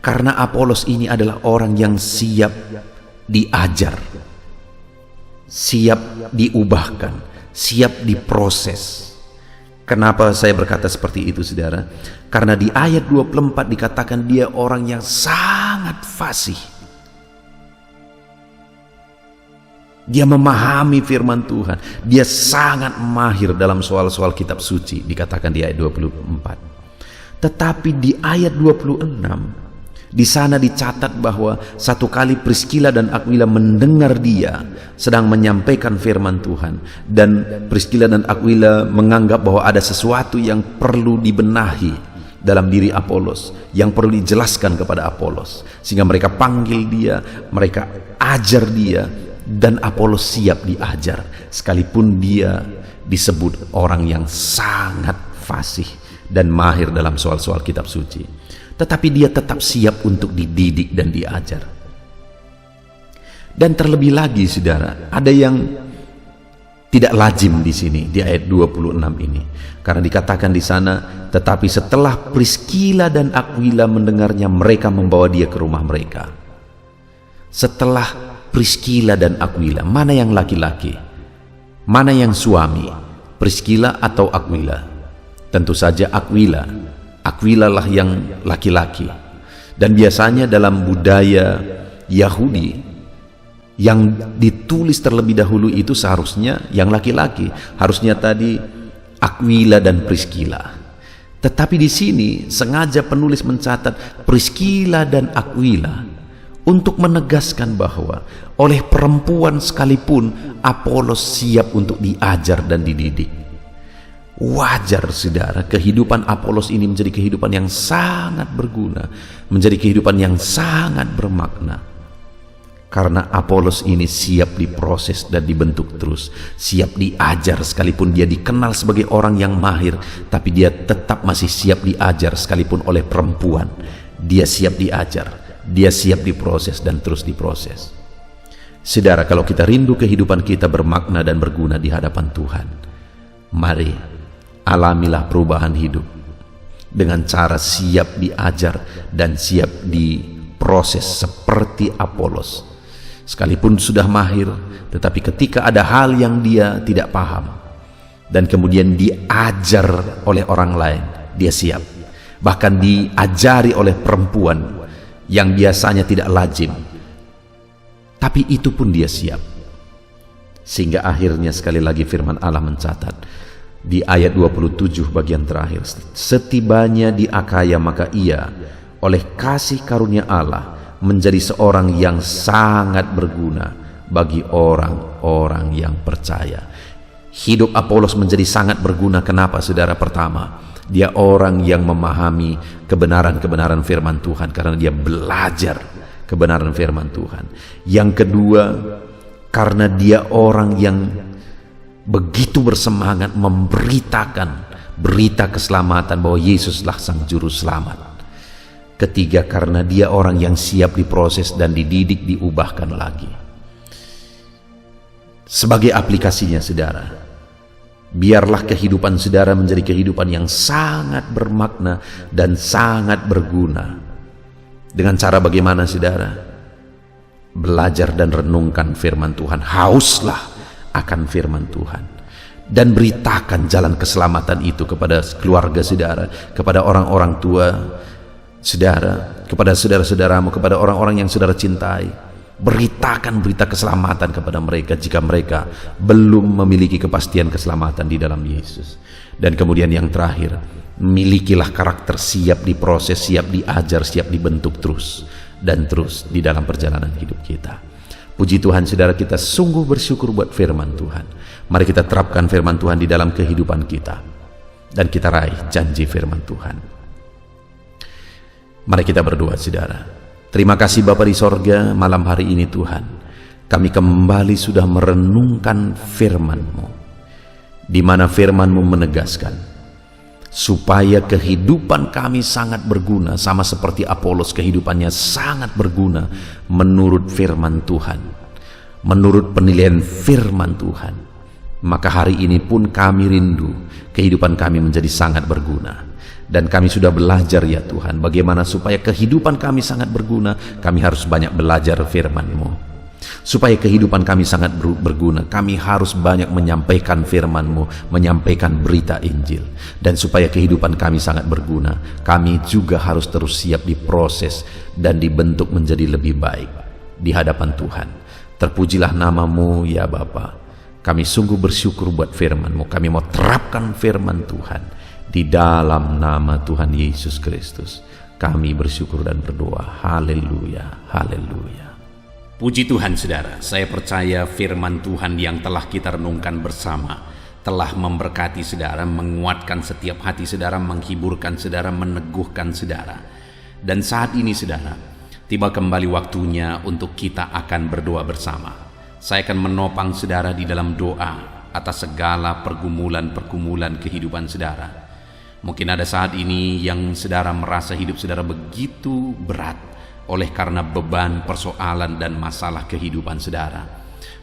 Karena Apolos ini adalah orang yang siap diajar, siap diubahkan, siap diproses. Kenapa saya berkata seperti itu, saudara? Karena di ayat 24 dikatakan dia orang yang sangat fasih. Dia memahami firman Tuhan. Dia sangat mahir dalam soal-soal kitab suci, dikatakan di ayat 24. Tetapi di ayat 26, di sana dicatat bahwa satu kali Priskila dan Aquila mendengar dia sedang menyampaikan firman Tuhan, dan Priskila dan Aquila menganggap bahwa ada sesuatu yang perlu dibenahi dalam diri Apolos, yang perlu dijelaskan kepada Apolos, sehingga mereka panggil dia, mereka ajar dia, dan Apolos siap diajar sekalipun dia disebut orang yang sangat fasih dan mahir dalam soal-soal kitab suci. Tetapi dia tetap siap untuk dididik dan diajar. Dan terlebih lagi, saudara, ada yang tidak lazim di sini di ayat 26 ini. Karena dikatakan di sana, tetapi setelah Priskila dan Aquila mendengarnya, mereka membawa dia ke rumah mereka. Setelah Priskila dan Aquila, mana yang laki-laki? Mana yang suami? Priskila atau Aquila? Tentu saja Aquila. Aquila lah yang laki-laki. Dan biasanya dalam budaya Yahudi, yang ditulis terlebih dahulu itu seharusnya yang laki-laki. Harusnya tadi Aquila dan Priskila. Tetapi di sini sengaja penulis mencatat Priskila dan Aquila untuk menegaskan bahwa oleh perempuan sekalipun Apolos siap untuk diajar dan dididik. Wajar, saudara, kehidupan Apolos ini menjadi kehidupan yang sangat berguna, menjadi kehidupan yang sangat bermakna. Karena Apolos ini siap diproses dan dibentuk terus, siap diajar sekalipun dia dikenal sebagai orang yang mahir, tapi dia tetap masih siap diajar sekalipun oleh perempuan. Dia siap diajar, dia siap diproses dan terus diproses. Saudara, kalau kita rindu kehidupan kita bermakna dan berguna di hadapan Tuhan, mari alamilah perubahan hidup dengan cara siap diajar dan siap diproses seperti Apolos. Sekalipun sudah mahir, tetapi ketika ada hal yang dia tidak paham dan kemudian diajar oleh orang lain, dia siap. Bahkan diajari oleh perempuan yang biasanya tidak lazim, tapi itu pun dia siap. Sehingga akhirnya sekali lagi firman Allah mencatat di ayat 27 bagian terakhir, setibanya di Akaya maka ia oleh kasih karunia Allah menjadi seorang yang sangat berguna bagi orang-orang yang percaya. Hidup Apolos menjadi sangat berguna. Kenapa, saudara? Pertama, dia orang yang memahami kebenaran-kebenaran firman Tuhan karena dia belajar kebenaran firman Tuhan. Yang kedua, karena dia orang yang begitu bersemangat memberitakan berita keselamatan bahwa Yesuslah sang juru selamat. Ketiga, karena dia orang yang siap diproses dan dididik, diubahkan lagi. Sebagai aplikasinya saudara, biarlah kehidupan saudara menjadi kehidupan yang sangat bermakna dan sangat berguna. Dengan cara bagaimana saudara? Belajar dan renungkan firman Tuhan. Hauslah akan firman Tuhan. Dan beritakan jalan keselamatan itu kepada keluarga saudara, kepada orang-orang tua saudara, kepada saudara-saudaramu, kepada orang-orang yang saudara cintai. Beritakan berita keselamatan kepada mereka jika mereka belum memiliki kepastian keselamatan di dalam Yesus. Dan kemudian yang terakhir, milikilah karakter siap diproses, siap diajar, siap dibentuk terus dan terus di dalam perjalanan hidup kita. Puji Tuhan saudara, kita sungguh bersyukur buat firman Tuhan. Mari kita terapkan firman Tuhan di dalam kehidupan kita dan kita raih janji firman Tuhan. Mari kita berdoa saudara. Terima kasih Bapa di sorga, malam hari ini Tuhan, kami kembali sudah merenungkan firman-Mu, di mana firman-Mu menegaskan supaya kehidupan kami sangat berguna, sama seperti Apolos kehidupannya sangat berguna menurut firman Tuhan, menurut penilaian firman Tuhan. Maka hari ini pun kami rindu kehidupan kami menjadi sangat berguna. Dan kami sudah belajar ya Tuhan, bagaimana supaya kehidupan kami sangat berguna, kami harus banyak belajar firman-Mu. Supaya kehidupan kami sangat berguna, kami harus banyak menyampaikan firman-Mu, menyampaikan berita Injil. Dan supaya kehidupan kami sangat berguna, kami juga harus terus siap diproses dan dibentuk menjadi lebih baik di hadapan Tuhan. Terpujilah nama-Mu ya Bapa. Kami sungguh bersyukur buat firman-Mu. Kami mau terapkan firman Tuhan. Di dalam nama Tuhan Yesus Kristus kami bersyukur dan berdoa. Haleluya, haleluya. Puji Tuhan saudara, saya percaya firman Tuhan yang telah kita renungkan bersama telah memberkati saudara, menguatkan setiap hati saudara, menghiburkan saudara, meneguhkan saudara. Dan saat ini saudara, tiba kembali waktunya untuk kita akan berdoa bersama. Saya akan menopang saudara di dalam doa atas segala pergumulan-pergumulan kehidupan saudara. Mungkin ada saat ini yang saudara merasa hidup saudara begitu berat oleh karena beban, persoalan dan masalah kehidupan saudara.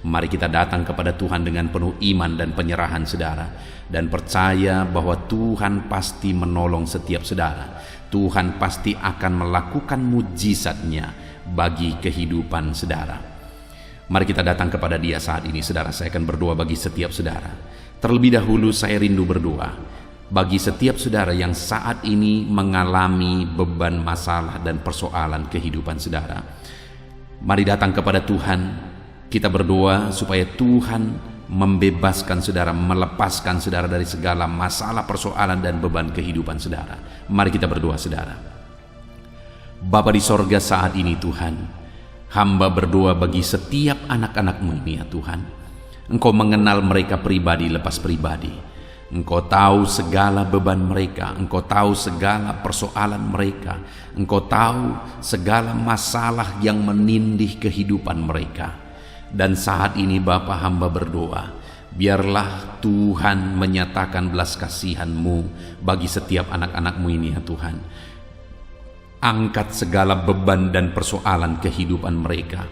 Mari kita datang kepada Tuhan dengan penuh iman dan penyerahan saudara, dan percaya bahwa Tuhan pasti menolong setiap saudara. Tuhan pasti akan melakukan mujizat-Nya bagi kehidupan saudara. Mari kita datang kepada Dia saat ini saudara. Saya akan berdoa bagi setiap saudara. Terlebih dahulu saya rindu berdoa bagi setiap saudara yang saat ini mengalami beban, masalah dan persoalan kehidupan saudara. Mari datang kepada Tuhan. Kita berdoa supaya Tuhan membebaskan saudara, melepaskan saudara dari segala masalah, persoalan dan beban kehidupan saudara. Mari kita berdoa saudara. Bapa di sorga, saat ini Tuhan, hamba berdoa bagi setiap anak-anak-Mu ini ya Tuhan. Engkau mengenal mereka pribadi lepas pribadi. Engkau tahu segala beban mereka, Engkau tahu segala persoalan mereka, Engkau tahu segala masalah yang menindih kehidupan mereka. Dan saat ini Bapa, hamba berdoa, biarlah Tuhan menyatakan belas kasihan-Mu bagi setiap anak-anak-Mu ini ya Tuhan. Angkat segala beban dan persoalan kehidupan mereka.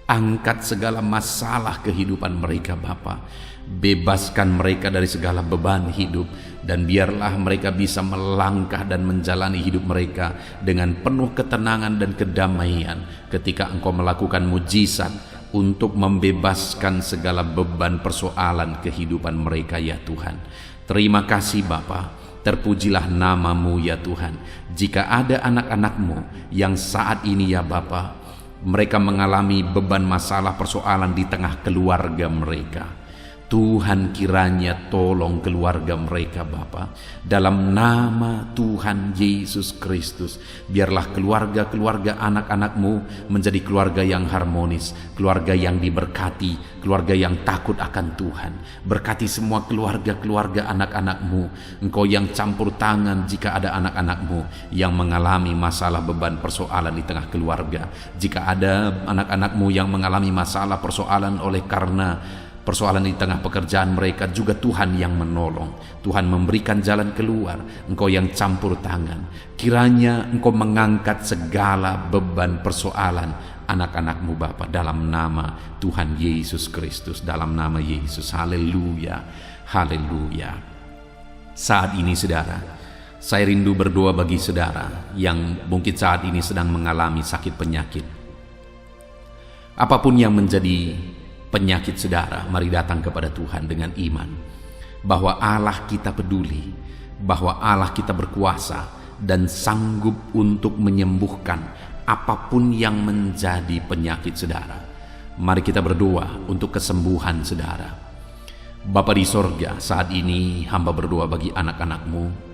Angkat segala masalah kehidupan mereka Bapa. Bebaskan mereka dari segala beban hidup, dan biarlah mereka bisa melangkah dan menjalani hidup mereka dengan penuh ketenangan dan kedamaian ketika Engkau melakukan mujizat untuk membebaskan segala beban persoalan kehidupan mereka ya Tuhan. Terima kasih Bapa. Terpujilah nama-Mu ya Tuhan. Jika ada anak-anak-Mu yang saat ini ya Bapa, mereka mengalami beban, masalah, persoalan di tengah keluarga mereka, Tuhan kiranya tolong keluarga mereka Bapa. Dalam nama Tuhan Yesus Kristus, biarlah keluarga-keluarga anak-anak-Mu menjadi keluarga yang harmonis, keluarga yang diberkati, keluarga yang takut akan Tuhan. Berkati semua keluarga-keluarga anak-anak-Mu. Engkau yang campur tangan jika ada anak-anak-Mu yang mengalami masalah, beban, persoalan di tengah keluarga. Jika ada anak-anak-Mu yang mengalami masalah, persoalan oleh karena persoalan di tengah pekerjaan mereka, juga Tuhan yang menolong. Tuhan memberikan jalan keluar. Engkau yang campur tangan. Kiranya Engkau mengangkat segala beban persoalan anak-anak-Mu Bapa, dalam nama Tuhan Yesus Kristus, dalam nama Yesus. Haleluya, haleluya. Saat ini saudara, saya rindu berdoa bagi saudara yang mungkin saat ini sedang mengalami sakit penyakit. Apapun yang menjadi penyakit saudara, mari datang kepada Tuhan dengan iman bahwa Allah kita peduli, bahwa Allah kita berkuasa dan sanggup untuk menyembuhkan apapun yang menjadi penyakit saudara. Mari kita berdoa untuk kesembuhan saudara. Bapa di sorga, saat ini hamba berdoa bagi anak-anak-Mu.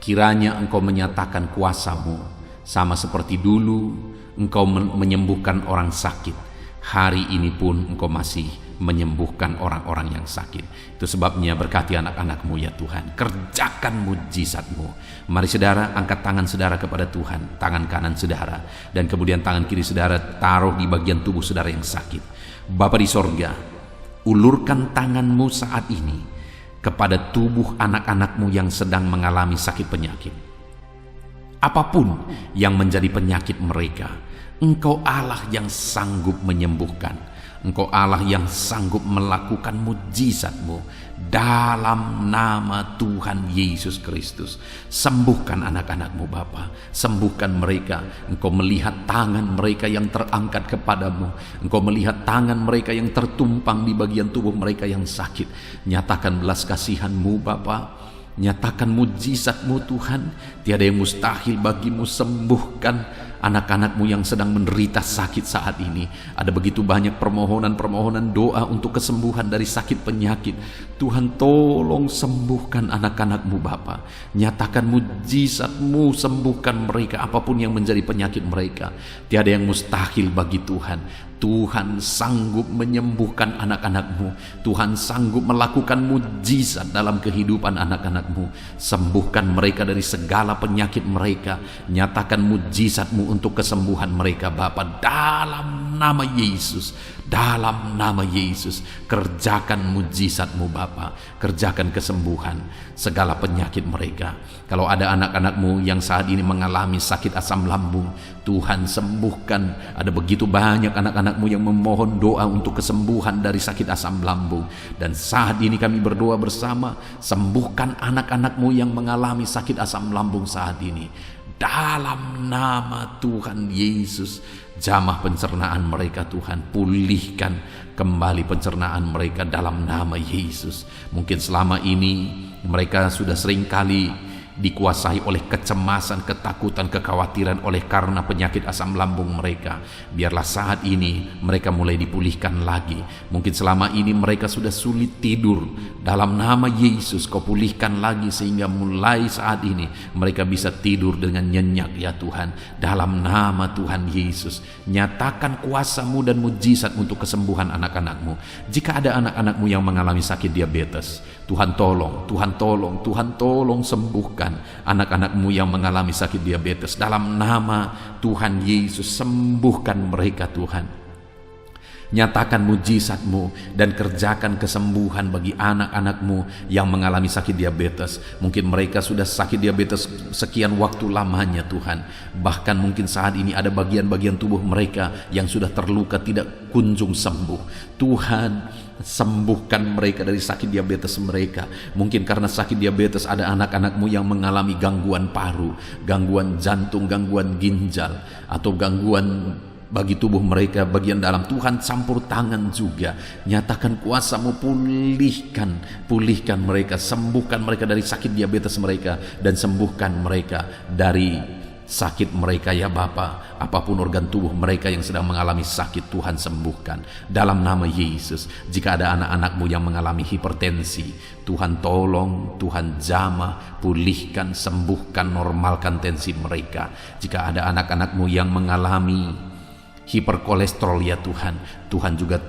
Kiranya Engkau menyatakan kuasa-Mu, sama seperti dulu Engkau menyembuhkan orang sakit. Hari ini pun Engkau masih menyembuhkan orang-orang yang sakit. Itu sebabnya berkati anak-anak-Mu ya Tuhan. Kerjakan mujizat-Mu. Mari saudara, angkat tangan saudara kepada Tuhan. Tangan kanan saudara, dan kemudian tangan kiri saudara taruh di bagian tubuh saudara yang sakit. Bapa di sorga, ulurkan tangan-Mu saat ini kepada tubuh anak-anak-Mu yang sedang mengalami sakit penyakit. Apapun yang menjadi penyakit mereka, Engkau Allah yang sanggup menyembuhkan. Engkau Allah yang sanggup melakukan mujizat-Mu dalam nama Tuhan Yesus Kristus. Sembuhkan anak-anak-Mu Bapa, sembuhkan mereka. Engkau melihat tangan mereka yang terangkat kepadamu. Engkau melihat tangan mereka yang tertumpang di bagian tubuh mereka yang sakit. Nyatakan belas kasihan-Mu Bapa, nyatakan mujizat-Mu Tuhan. Tiada yang mustahil bagi-Mu. Sembuhkan anak-anak-Mu yang sedang menderita sakit saat ini. Ada begitu banyak permohonan-permohonan doa untuk kesembuhan dari sakit penyakit. Tuhan tolong sembuhkan anak-anak-Mu Bapa. Nyatakan mujizat-Mu, sembuhkan mereka apapun yang menjadi penyakit mereka. Tiada yang mustahil bagi Tuhan. Tuhan sanggup menyembuhkan anak-anak-Mu. Tuhan sanggup melakukan mujizat dalam kehidupan anak-anak-Mu. Sembuhkan mereka dari segala penyakit mereka. Nyatakan mujizat-Mu untuk kesembuhan mereka Bapa, dalam nama Yesus. Dalam nama Yesus, kerjakan mujizat-Mu Bapa. Kerjakan kesembuhan segala penyakit mereka. Kalau ada anak-anak-Mu yang saat ini mengalami sakit asam lambung, Tuhan sembuhkan. Ada begitu banyak anak-anak-Mu yang memohon doa untuk kesembuhan dari sakit asam lambung. Dan saat ini kami berdoa bersama, sembuhkan anak-anak-Mu yang mengalami sakit asam lambung saat ini. Dalam nama Tuhan Yesus, jamah pencernaan mereka Tuhan, pulihkan kembali pencernaan mereka dalam nama Yesus. Mungkin selama ini mereka sudah seringkali dikuasai oleh kecemasan, ketakutan, kekhawatiran oleh karena penyakit asam lambung mereka. Biarlah saat ini mereka mulai dipulihkan lagi. Mungkin selama ini mereka sudah sulit tidur. Dalam nama Yesus, Kau pulihkan lagi sehingga mulai saat ini mereka bisa tidur dengan nyenyak ya Tuhan. Dalam nama Tuhan Yesus, nyatakan kuasa-Mu dan mujizat untuk kesembuhan anak-anak-Mu. Jika ada anak-anak-Mu yang mengalami sakit diabetes, Tuhan tolong, Tuhan tolong, Tuhan tolong sembuhkan anak-anak-Mu yang mengalami sakit diabetes. Dalam nama Tuhan Yesus, sembuhkan mereka Tuhan. Nyatakan mujizat-Mu dan kerjakan kesembuhan bagi anak-anak-Mu yang mengalami sakit diabetes. Mungkin mereka sudah sakit diabetes sekian waktu lamanya Tuhan. Bahkan mungkin saat ini ada bagian-bagian tubuh mereka yang sudah terluka tidak kunjung sembuh. Tuhan, sembuhkan mereka dari sakit diabetes mereka. Mungkin karena sakit diabetes ada anak-anak-Mu yang mengalami gangguan paru, gangguan jantung, gangguan ginjal, atau gangguan bagi tubuh mereka bagian dalam. Tuhan campur tangan juga. Nyatakan kuasa-Mu, pulihkan mereka, sembuhkan mereka dari sakit diabetes mereka, dan sembuhkan mereka dari sakit mereka ya Bapa. Apapun organ tubuh mereka yang sedang mengalami sakit, Tuhan sembuhkan dalam nama Yesus. Jika ada anak-anak-Mu yang mengalami hipertensi, Tuhan tolong, Tuhan jamah, pulihkan, sembuhkan, normalkan tensi mereka. Jika ada anak-anak-Mu yang mengalami hiperkolesterol ya Tuhan, Tuhan juga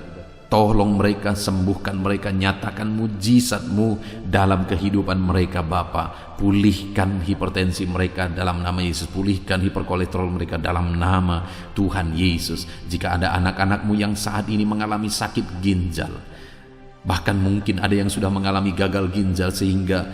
tolong mereka, sembuhkan mereka. Nyatakan mujizat-Mu dalam kehidupan mereka Bapa. Pulihkan hipertensi mereka dalam nama Yesus. Pulihkan hiperkolesterol mereka dalam nama Tuhan Yesus. Jika ada anak-anak-Mu yang saat ini mengalami sakit ginjal, bahkan mungkin ada yang sudah mengalami gagal ginjal sehingga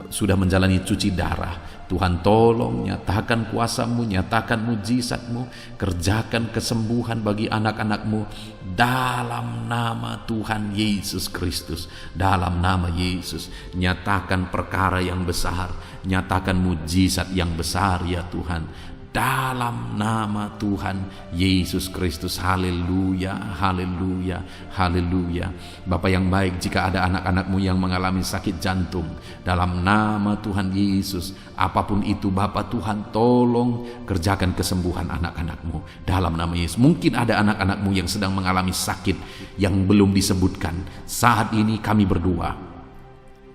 sudah menjalani cuci darah, Tuhan tolong nyatakan kuasa-Mu, nyatakan mujizat-Mu, kerjakan kesembuhan bagi anak-anak-Mu dalam nama Tuhan Yesus Kristus. Dalam nama Yesus, nyatakan perkara yang besar, nyatakan mujizat yang besar ya Tuhan. Dalam nama Tuhan Yesus Kristus. Haleluya, haleluya, haleluya. Bapa yang baik, jika ada anak-anak-Mu yang mengalami sakit jantung, dalam nama Tuhan Yesus, apapun itu Bapa Tuhan, tolong kerjakan kesembuhan anak-anak-Mu dalam nama Yesus. Mungkin ada anak-anak-Mu yang sedang mengalami sakit yang belum disebutkan. Saat ini kami berdoa,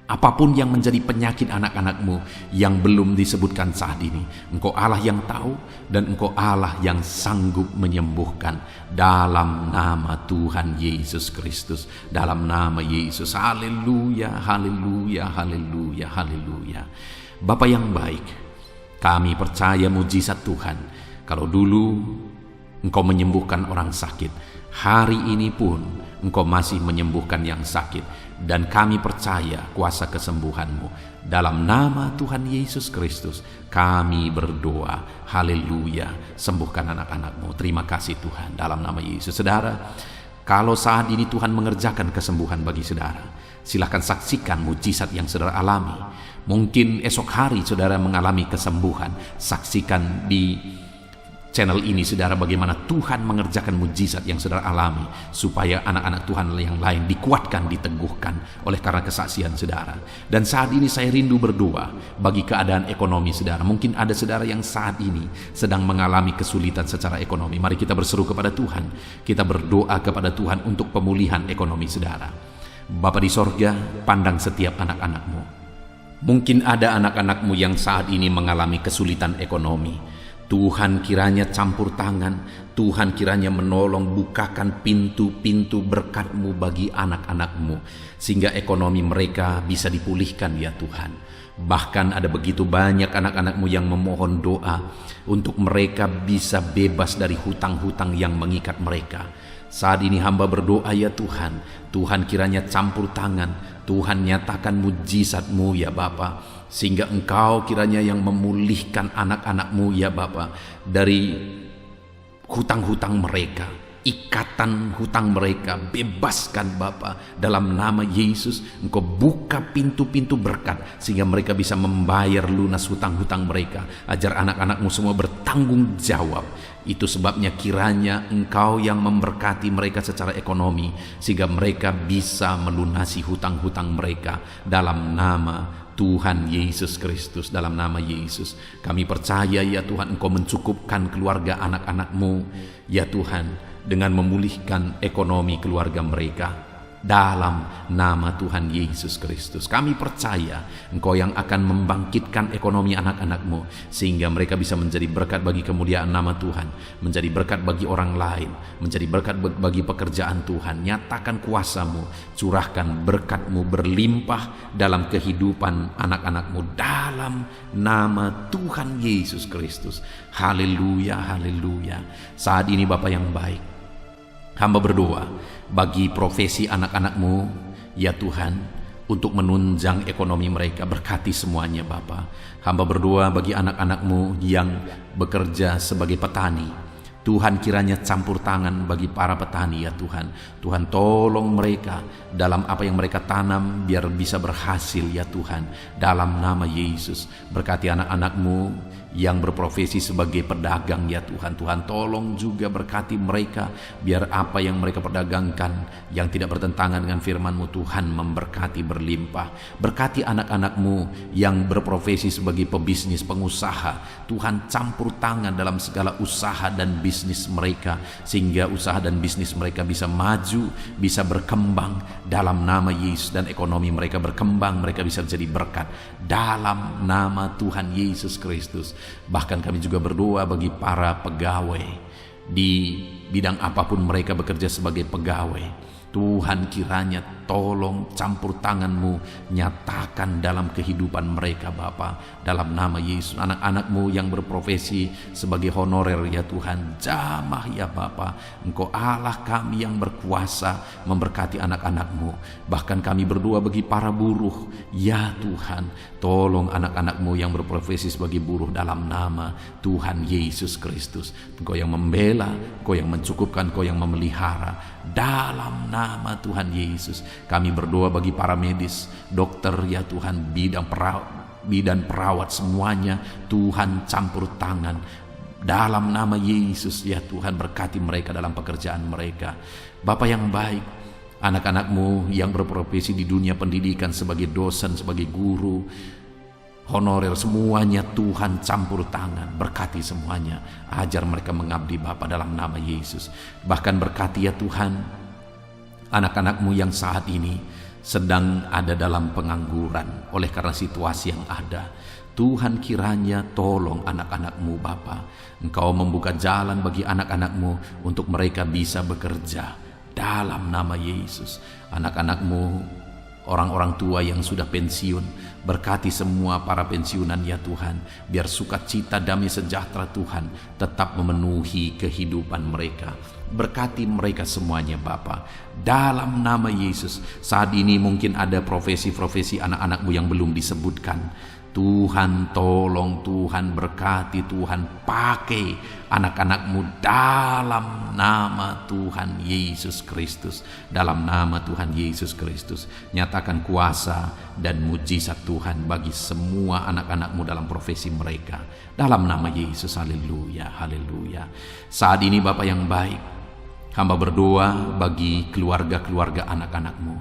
apapun yang menjadi penyakit anak-anak-Mu yang belum disebutkan saat ini, Engkau Allah yang tahu dan Engkau Allah yang sanggup menyembuhkan dalam nama Tuhan Yesus Kristus. Dalam nama Yesus. Haleluya, haleluya, haleluya, haleluya. Bapa yang baik, kami percaya mujizat Tuhan. Kalau dulu Engkau menyembuhkan orang sakit, hari ini pun Engkau masih menyembuhkan yang sakit. Dan kami percaya kuasa kesembuhan-Mu. Dalam nama Tuhan Yesus Kristus kami berdoa. Haleluya. Sembuhkan anak-anak-Mu. Terima kasih Tuhan. Dalam nama Yesus. Saudara, kalau saat ini Tuhan mengerjakan kesembuhan bagi saudara, silakan saksikan mujizat yang saudara alami. Mungkin esok hari saudara mengalami kesembuhan. Saksikan di channel ini saudara bagaimana Tuhan mengerjakan mujizat yang saudara alami, supaya anak-anak Tuhan yang lain dikuatkan, diteguhkan oleh karena kesaksian saudara. Dan saat ini saya rindu berdoa bagi keadaan ekonomi saudara. Mungkin ada saudara yang saat ini sedang mengalami kesulitan secara ekonomi. Mari kita berseru kepada Tuhan, kita berdoa kepada Tuhan untuk pemulihan ekonomi saudara. Bapa di sorga, pandang setiap anak-anak-Mu. Mungkin ada anak-anak-Mu yang saat ini mengalami kesulitan ekonomi. Tuhan kiranya campur tangan, Tuhan kiranya menolong, bukakan pintu-pintu berkat-Mu bagi anak-anak-Mu, sehingga ekonomi mereka bisa dipulihkan ya Tuhan. Bahkan ada begitu banyak anak-anak-Mu yang memohon doa untuk mereka bisa bebas dari hutang-hutang yang mengikat mereka. Saat ini hamba berdoa ya Tuhan, Tuhan kiranya campur tangan, Tuhan nyatakan mujizat-Mu ya Bapa, sehingga Engkau kiranya yang memulihkan anak-anak-Mu ya Bapa dari hutang-hutang mereka, ikatan hutang mereka, bebaskan Bapa dalam nama Yesus. Engkau buka pintu-pintu berkat sehingga mereka bisa membayar lunas hutang-hutang mereka. Ajar anak-anak-Mu semua bertanggung jawab. Itu sebabnya kiranya Engkau yang memberkati mereka secara ekonomi, sehingga mereka bisa melunasi hutang-hutang mereka dalam nama Tuhan Yesus Kristus. Dalam nama Yesus kami percaya ya Tuhan, Engkau mencukupkan keluarga anak-anak-Mu ya Tuhan, dengan memulihkan ekonomi keluarga mereka. Dalam nama Tuhan Yesus Kristus kami percaya Engkau yang akan membangkitkan ekonomi anak-anak-Mu, sehingga mereka bisa menjadi berkat bagi kemuliaan nama Tuhan, menjadi berkat bagi orang lain, menjadi berkat bagi pekerjaan Tuhan. Nyatakan kuasa-Mu, curahkan berkat-Mu berlimpah dalam kehidupan anak-anak-Mu dalam nama Tuhan Yesus Kristus. Haleluya, haleluya. Saat ini Bapa yang baik, hamba berdoa bagi profesi anak-anak-Mu ya Tuhan, untuk menunjang ekonomi mereka. Berkati semuanya Bapa. Hamba berdoa bagi anak-anak-Mu yang bekerja sebagai petani. Tuhan kiranya campur tangan bagi para petani ya Tuhan. Tuhan tolong mereka dalam apa yang mereka tanam biar bisa berhasil ya Tuhan. Dalam nama Yesus berkati anak-anak-Mu yang berprofesi sebagai pedagang ya Tuhan. Tuhan tolong juga berkati mereka biar apa yang mereka perdagangkan yang tidak bertentangan dengan firman-Mu Tuhan memberkati berlimpah. Berkati anak-anak-Mu yang berprofesi sebagai pebisnis, pengusaha. Tuhan campur tangan dalam segala usaha dan bisnis mereka, sehingga usaha dan bisnis mereka bisa maju, bisa berkembang dalam nama Yesus, dan ekonomi mereka berkembang, mereka bisa jadi berkat dalam nama Tuhan Yesus Kristus. Bahkan kami juga berdoa bagi para pegawai di bidang apapun mereka bekerja sebagai pegawai. Tuhan kiranya tolong campur tangan-Mu nyatakan dalam kehidupan mereka Bapa, dalam nama Yesus. Anak-anak-Mu yang berprofesi sebagai honorer ya Tuhan, jamah ya Bapa, Engkau Allah kami yang berkuasa memberkati anak-anak-Mu. Bahkan kami berdoa bagi para buruh ya Tuhan, tolong anak-anak-Mu yang berprofesi sebagai buruh dalam nama Tuhan Yesus Kristus. Engkau yang membela, Engkau yang mencukupkan, Engkau yang memelihara, dalam nama Tuhan Yesus. Kami berdoa bagi para medis, dokter ya Tuhan, bidan perawat semuanya, Tuhan campur tangan dalam nama Yesus ya Tuhan, berkati mereka dalam pekerjaan mereka. Bapa yang baik, anak-anak-Mu yang berprofesi di dunia pendidikan sebagai dosen, sebagai guru, honorer, semuanya Tuhan campur tangan, berkati semuanya, ajar mereka mengabdi Bapa dalam nama Yesus. Bahkan berkati ya Tuhan anak-anak-Mu yang saat ini sedang ada dalam pengangguran oleh karena situasi yang ada. Tuhan kiranya tolong anak-anak-Mu Bapa, Engkau membuka jalan bagi anak-anak-Mu untuk mereka bisa bekerja dalam nama Yesus. Anak-anak-Mu, orang-orang tua yang sudah pensiun, berkati semua para pensiunan ya Tuhan, biar sukacita damai sejahtera Tuhan tetap memenuhi kehidupan mereka. Berkati mereka semuanya Bapa, dalam nama Yesus. Saat ini mungkin ada profesi-profesi anak-anak-Mu yang belum disebutkan. Tuhan tolong, Tuhan berkati, Tuhan pakai anak-anak-Mu dalam nama Tuhan Yesus Kristus. Dalam nama Tuhan Yesus Kristus, nyatakan kuasa dan mujizat Tuhan bagi semua anak-anak-Mu dalam profesi mereka, dalam nama Yesus. Haleluya, haleluya. Saat ini Bapa yang baik, hamba berdoa bagi keluarga-keluarga anak-anak-Mu.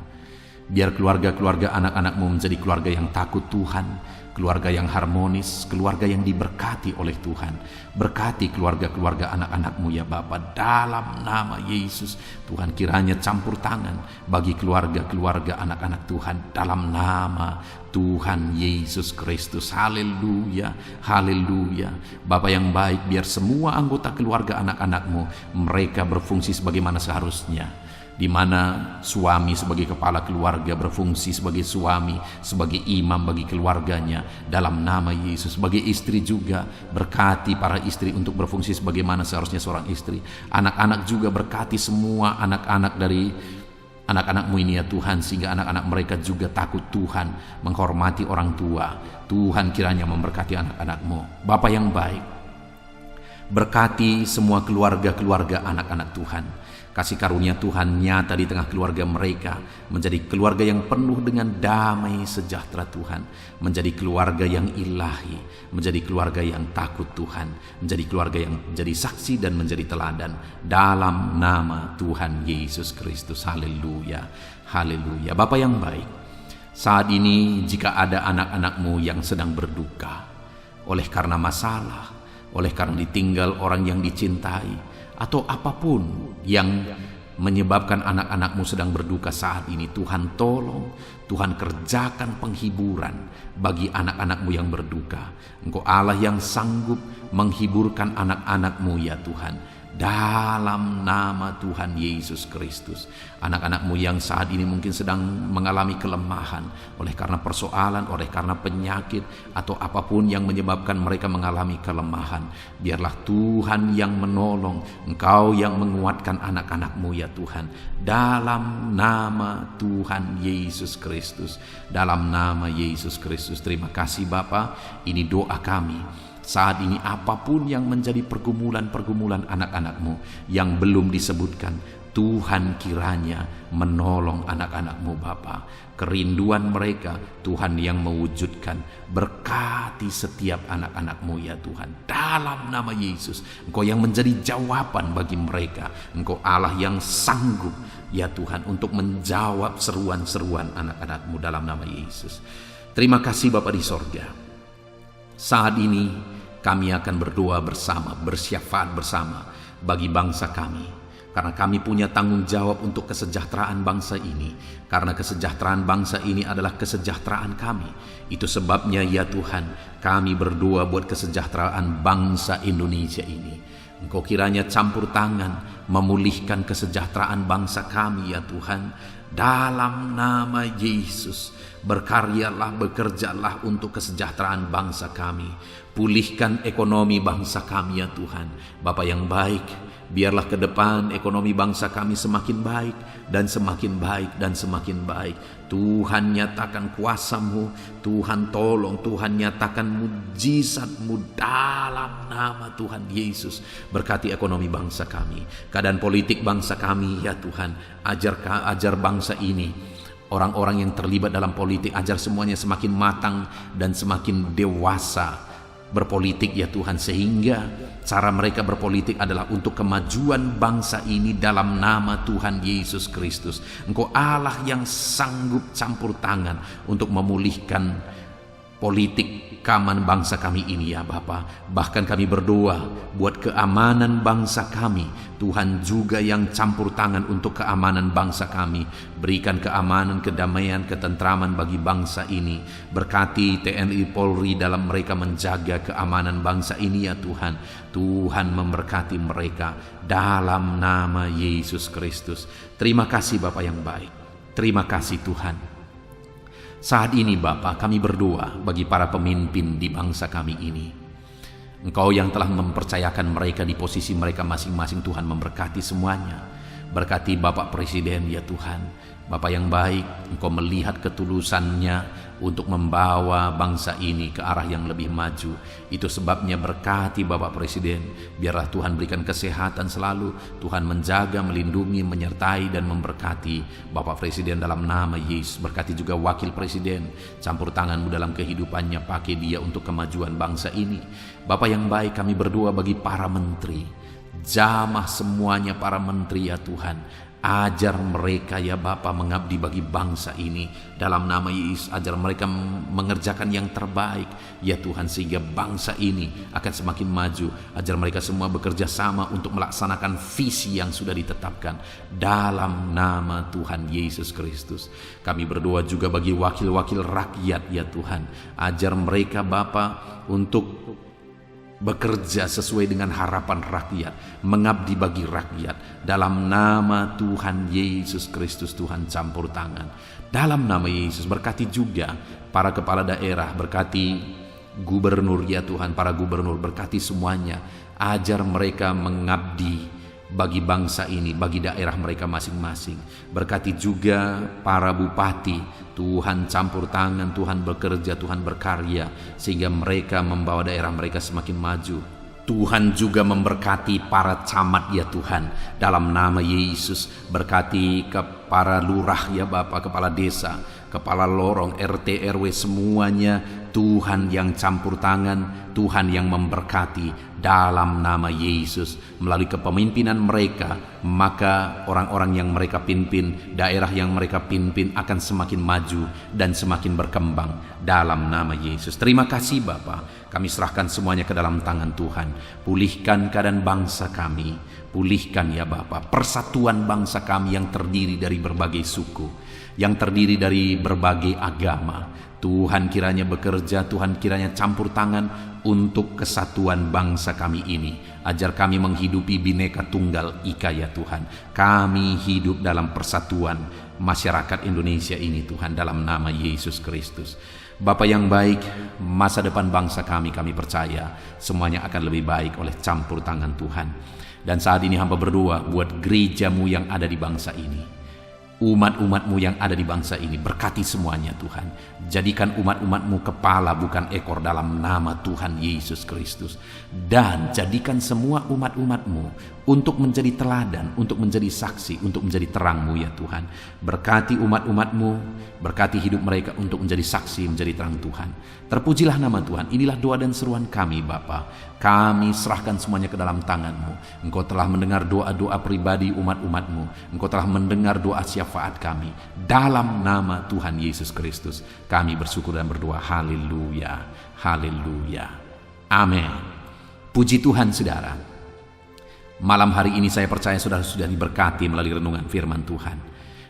Biar keluarga-keluarga anak-anak-Mu menjadi keluarga yang takut Tuhan, keluarga yang harmonis, keluarga yang diberkati oleh Tuhan. Berkati keluarga-keluarga anak-anak-Mu ya Bapa, dalam nama Yesus. Tuhan kiranya campur tangan bagi keluarga-keluarga anak-anak Tuhan dalam nama Tuhan Yesus Kristus. Haleluya, haleluya. Bapa yang baik, biar semua anggota keluarga anak-anak-Mu mereka berfungsi sebagaimana seharusnya, di mana suami sebagai kepala keluarga berfungsi sebagai suami, sebagai imam bagi keluarganya dalam nama Yesus. Sebagai istri juga, berkati para istri untuk berfungsi sebagaimana seharusnya seorang istri. Anak-anak juga berkati semua anak-anak dari anak-anak-Mu ini ya Tuhan, sehingga anak-anak mereka juga takut Tuhan, menghormati orang tua. Tuhan kiranya memberkati anak-anak-Mu. Bapa yang baik, berkati semua keluarga-keluarga anak-anak Tuhan. Kasih karunia Tuhan nyata di tengah keluarga mereka, menjadi keluarga yang penuh dengan damai sejahtera Tuhan, menjadi keluarga yang ilahi, menjadi keluarga yang takut Tuhan, menjadi keluarga yang menjadi saksi dan menjadi teladan dalam nama Tuhan Yesus Kristus. Haleluya, haleluya. Bapa yang baik, saat ini jika ada anak-anak-Mu yang sedang berduka oleh karena masalah, oleh karena ditinggal orang yang dicintai, atau apapun yang menyebabkan anak-anak-Mu sedang berduka saat ini, Tuhan tolong, Tuhan kerjakan penghiburan bagi anak-anak-Mu yang berduka. Engkau Allah yang sanggup menghiburkan anak-anak-Mu ya Tuhan, dalam nama Tuhan Yesus Kristus. Anak-anak-Mu yang saat ini mungkin sedang mengalami kelemahan oleh karena persoalan, oleh karena penyakit, atau apapun yang menyebabkan mereka mengalami kelemahan, biarlah Tuhan yang menolong, Engkau yang menguatkan anak-anak-Mu ya Tuhan, dalam nama Tuhan Yesus Kristus, dalam nama Yesus Kristus. Terima kasih Bapa, ini doa kami. Saat ini apapun yang menjadi pergumulan-pergumulan anak-anak-Mu yang belum disebutkan, Tuhan kiranya menolong anak-anak-Mu Bapa. Kerinduan mereka Tuhan yang mewujudkan. Berkati setiap anak-anak-Mu ya Tuhan, dalam nama Yesus. Engkau yang menjadi jawaban bagi mereka. Engkau Allah yang sanggup ya Tuhan untuk menjawab seruan-seruan anak-anak-Mu dalam nama Yesus. Terima kasih Bapa di sorga. Saat ini kami akan berdoa bersama, bersyafaat bersama bagi bangsa kami, karena kami punya tanggung jawab untuk kesejahteraan bangsa ini, karena kesejahteraan bangsa ini adalah kesejahteraan kami. Itu sebabnya ya Tuhan, kami berdoa buat kesejahteraan bangsa Indonesia ini. Engkau kiranya campur tangan memulihkan kesejahteraan bangsa kami ya Tuhan, Dalam nama Yesus, berkaryalah, bekerjalah untuk kesejahteraan bangsa kami. Pulihkan ekonomi bangsa kami ya Tuhan. Bapa yang baik, biarlah ke depan ekonomi bangsa kami semakin baik dan semakin baik dan semakin baik. Tuhan nyatakan kuasa-Mu, Tuhan tolong, Tuhan nyatakan mujizat-Mu dalam nama Tuhan Yesus. Berkati ekonomi bangsa kami, keadaan politik bangsa kami ya Tuhan. Ajar bangsa ini, orang-orang yang terlibat dalam politik, ajar semuanya semakin matang dan semakin dewasa berpolitik ya Tuhan, sehingga cara mereka berpolitik adalah untuk kemajuan bangsa ini dalam nama Tuhan Yesus Kristus. Engkau Allah yang sanggup campur tangan untuk memulihkan politik keamanan bangsa kami ini ya Bapa. Bahkan kami berdoa buat keamanan bangsa kami. Tuhan juga yang campur tangan untuk keamanan bangsa kami. Berikan keamanan, kedamaian, ketentraman bagi bangsa ini. Berkati TNI Polri dalam mereka menjaga keamanan bangsa ini ya Tuhan. Tuhan memberkati mereka dalam nama Yesus Kristus. Terima kasih Bapa yang baik. Terima kasih Tuhan. Saat ini Bapa, kami berdoa bagi para pemimpin di bangsa kami ini. Engkau yang telah mempercayakan mereka di posisi mereka masing-masing, Tuhan memberkati semuanya. Berkati Bapak Presiden ya Tuhan. Bapak yang baik, Engkau melihat ketulusannya untuk membawa bangsa ini ke arah yang lebih maju. Itu sebabnya berkati Bapak Presiden. Biarlah Tuhan berikan kesehatan selalu. Tuhan menjaga, melindungi, menyertai dan memberkati Bapak Presiden dalam nama Yesus. Berkati juga Wakil Presiden. Campur tangan-Mu dalam kehidupannya. Pakai dia untuk kemajuan bangsa ini. Bapak yang baik, kami berdoa bagi para menteri. Jamah semuanya para menteri ya Tuhan. Ajar mereka ya Bapa mengabdi bagi bangsa ini dalam nama Yesus. Ajar mereka mengerjakan yang terbaik ya Tuhan, sehingga bangsa ini akan semakin maju. Ajar mereka semua bekerja sama untuk melaksanakan visi yang sudah ditetapkan dalam nama Tuhan Yesus Kristus. Kami berdoa juga bagi wakil-wakil rakyat ya Tuhan. Ajar mereka Bapa untuk bekerja sesuai dengan harapan rakyat, mengabdi bagi rakyat dalam nama Tuhan Yesus Kristus. Tuhan campur tangan dalam nama Yesus. Berkati juga para kepala daerah, berkati gubernur ya Tuhan, para gubernur, berkati semuanya. Ajar mereka mengabdi bagi bangsa ini, bagi daerah mereka masing-masing. Berkati juga para bupati, Tuhan campur tangan, Tuhan bekerja, Tuhan berkarya, sehingga mereka membawa daerah mereka semakin maju. Tuhan juga memberkati para camat ya Tuhan dalam nama Yesus. Berkati ke para lurah ya Bapak, kepala desa, kepala lorong, RT, RW, semuanya Tuhan yang campur tangan, Tuhan yang memberkati dalam nama Yesus. Melalui kepemimpinan mereka, maka orang-orang yang mereka pimpin, daerah yang mereka pimpin akan semakin maju dan semakin berkembang dalam nama Yesus. Terima kasih Bapa. Kami serahkan semuanya ke dalam tangan Tuhan. Pulihkan keadaan bangsa kami. Pulihkan ya Bapa persatuan bangsa kami yang terdiri dari berbagai suku, yang terdiri dari berbagai agama. Tuhan kiranya bekerja, Tuhan kiranya campur tangan untuk kesatuan bangsa kami ini. Ajar kami menghidupi Bhinneka Tunggal Ika ya Tuhan. Kami hidup dalam persatuan masyarakat Indonesia ini Tuhan, dalam nama Yesus Kristus. Bapa yang baik, masa depan bangsa kami percaya semuanya akan lebih baik oleh campur tangan Tuhan. Dan saat ini hamba berdoa buat gereja-Mu yang ada di bangsa ini, umat-umat-Mu yang ada di bangsa ini. Berkati semuanya Tuhan. Jadikan umat-umat-Mu kepala bukan ekor dalam nama Tuhan Yesus Kristus. Dan jadikan semua umat-umat-Mu untuk menjadi teladan, untuk menjadi saksi, untuk menjadi terang-Mu ya Tuhan. Berkati umat-umat-Mu, berkati hidup mereka untuk menjadi saksi, menjadi terang Tuhan. Terpujilah nama Tuhan. Inilah doa dan seruan kami Bapa. Kami serahkan semuanya ke dalam tangan-Mu. Engkau telah mendengar doa-doa pribadi umat-umat-Mu. Engkau telah mendengar doa syafaat kami. Dalam nama Tuhan Yesus Kristus, kami bersyukur dan berdoa. Haleluya, haleluya, amin. Puji Tuhan saudara. Malam hari ini saya percaya saudara sudah diberkati melalui renungan firman Tuhan.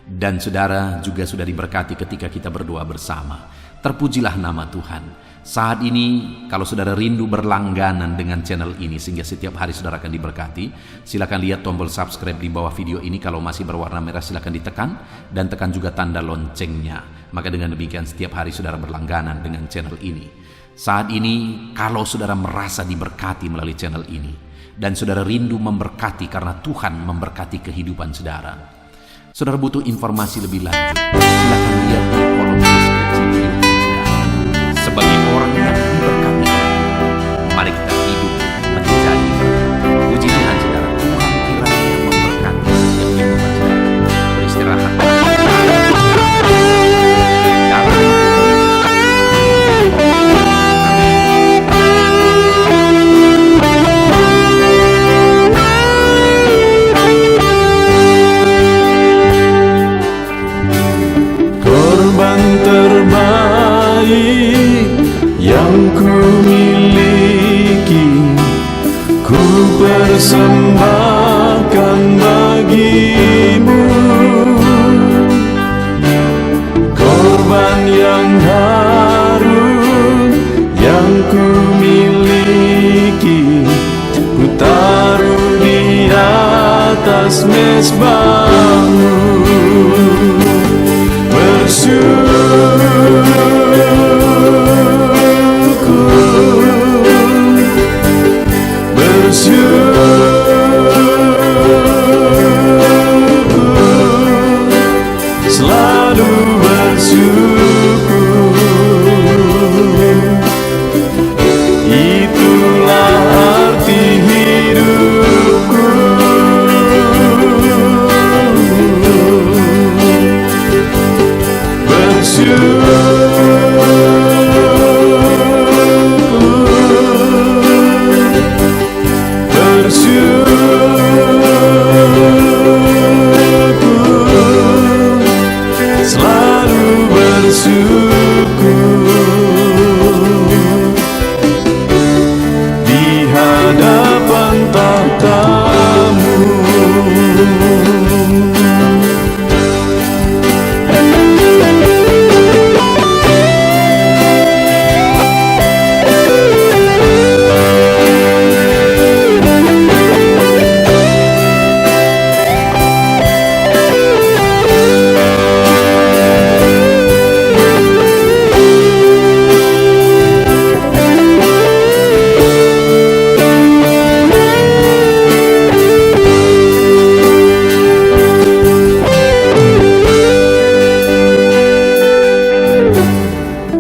Dan saudara juga sudah diberkati ketika kita berdoa bersama. Terpujilah nama Tuhan. Saat ini kalau saudara rindu berlangganan dengan channel ini sehingga setiap hari saudara akan diberkati, silakan lihat tombol subscribe di bawah video ini. Kalau masih berwarna merah silakan ditekan dan tekan juga tanda loncengnya. Maka dengan demikian setiap hari saudara berlangganan dengan channel ini. Saat ini kalau saudara merasa diberkati melalui channel ini dan saudara rindu memberkati karena Tuhan memberkati kehidupan saudara, saudara butuh informasi lebih lanjut, silakan lihat di kolom deskripsi video ini. Sebagai orang yang diberkati, mari kita hidup menjadi berkat. Puji Tuhan saudara, Tuhan kiranya memberkati setiap kehidupan saudara. Beristirahat. Korban terbaik yang ku miliki, ku persembahkan bagimu. Korban yang harum yang ku miliki, ku taruh di atas mezbahmu. Selalu bersyukur, itulah arti hidupku. Selalu bersyukur di hadapan tahta-Mu.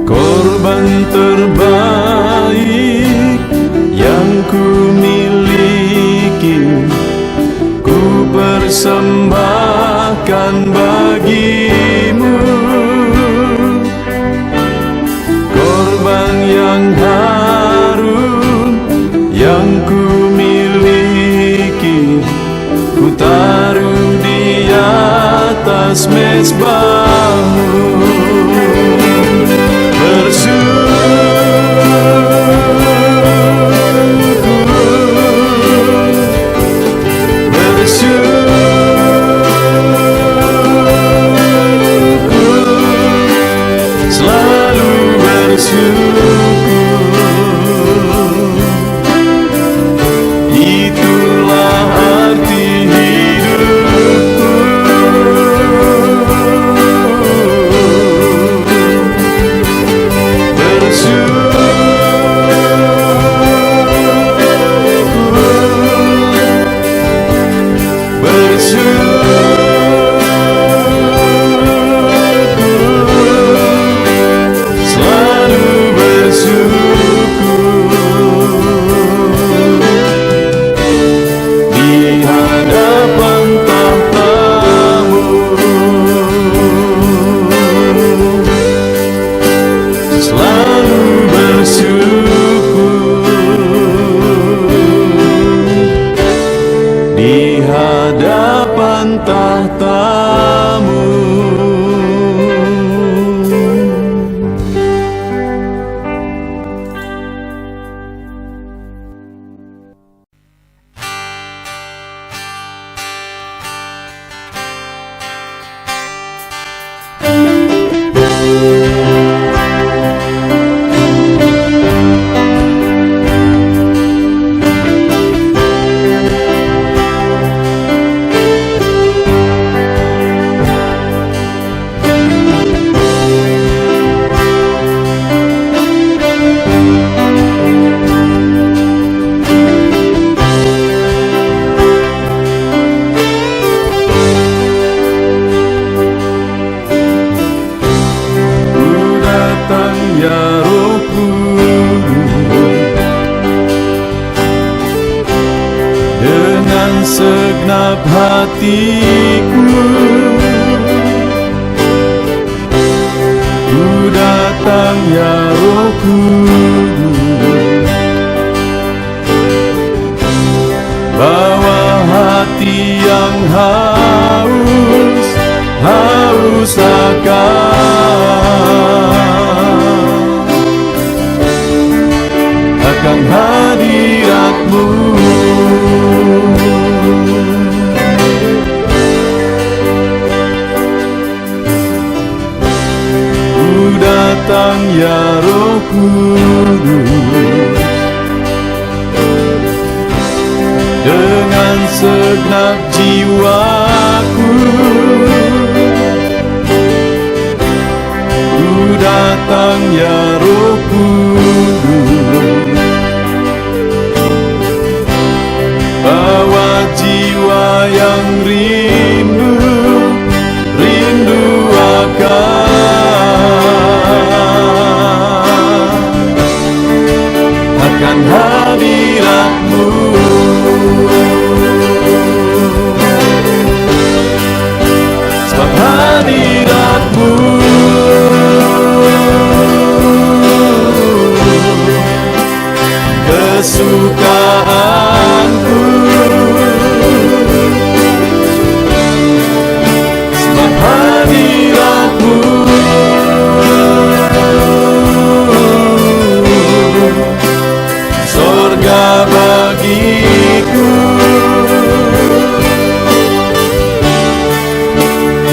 Korban terbaik yang ku miliki, ku persembahkan bagimu. Korban yang harum yang ku miliki, ku taruh di atas mezbahmu. Selalu bersyukur, itulah arti hidupku. hatiku. Ku datang ya Roh Kudus, bawa hati yang haus akan hadirat-Mu. Ku datang ya Roh Kudus, dengan segenap jiwaku. Ku datang ya Roh Kudus, bawa jiwa yang rindu akan hadirat-Mu. Sebab hadirat-Mu kesukaanku. Sebab hadirat-Mu sorga bagiku.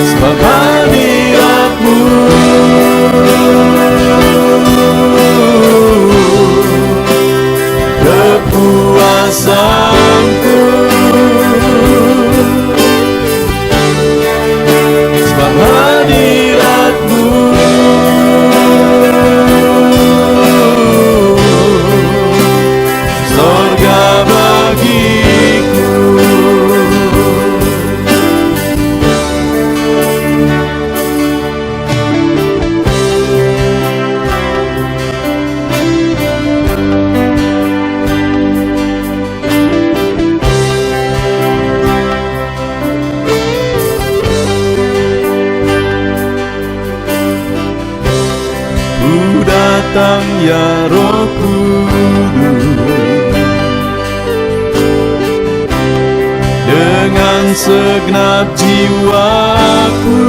Sebab hadirat-Mu kepuasanku. Sebab hadirat-Mu sorga bagiku. Ku datang ya Roh Kudus, dengan segenap jiwaku.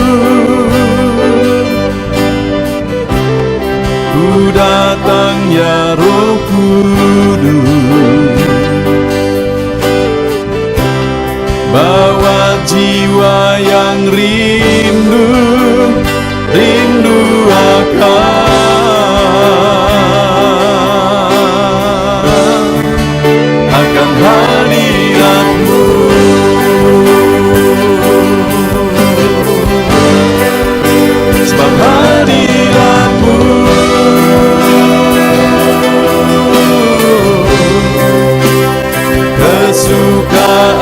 Ku datang ya Roh Kudus, bawa jiwa yang rindu akan hadirat-Mu. Sebab hadirat-Mu kesukaanku.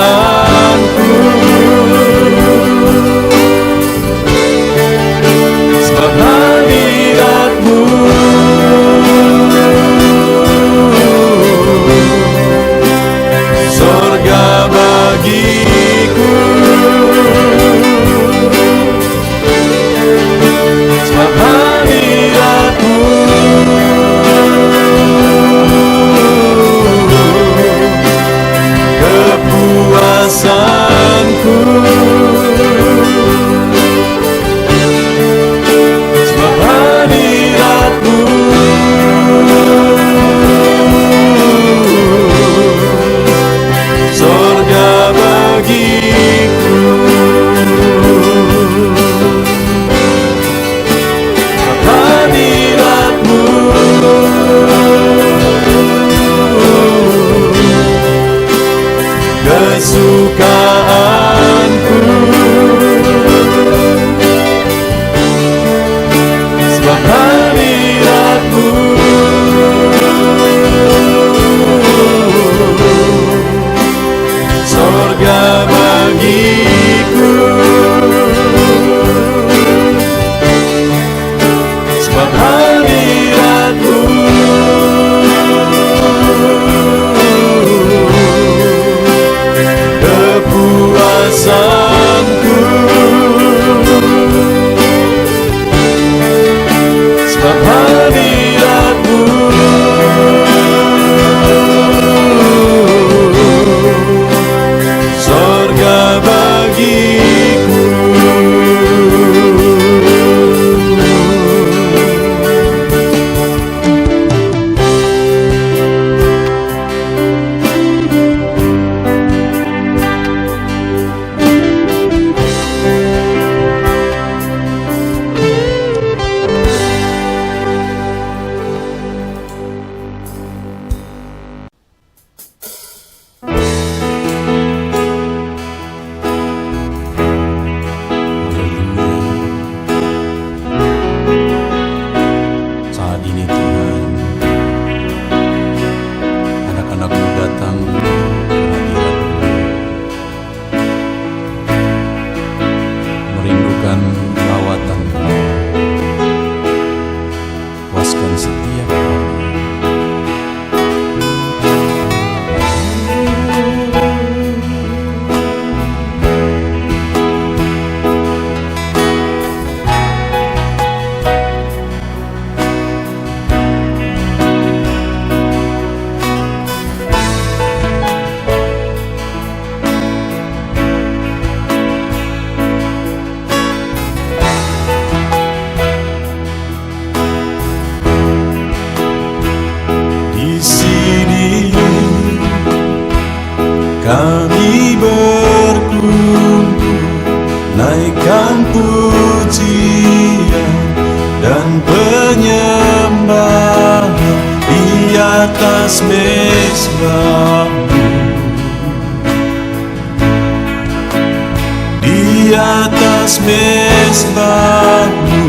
naikkan pujian dan penyembahan di atas mezbah-Mu, di atas mezbah-Mu.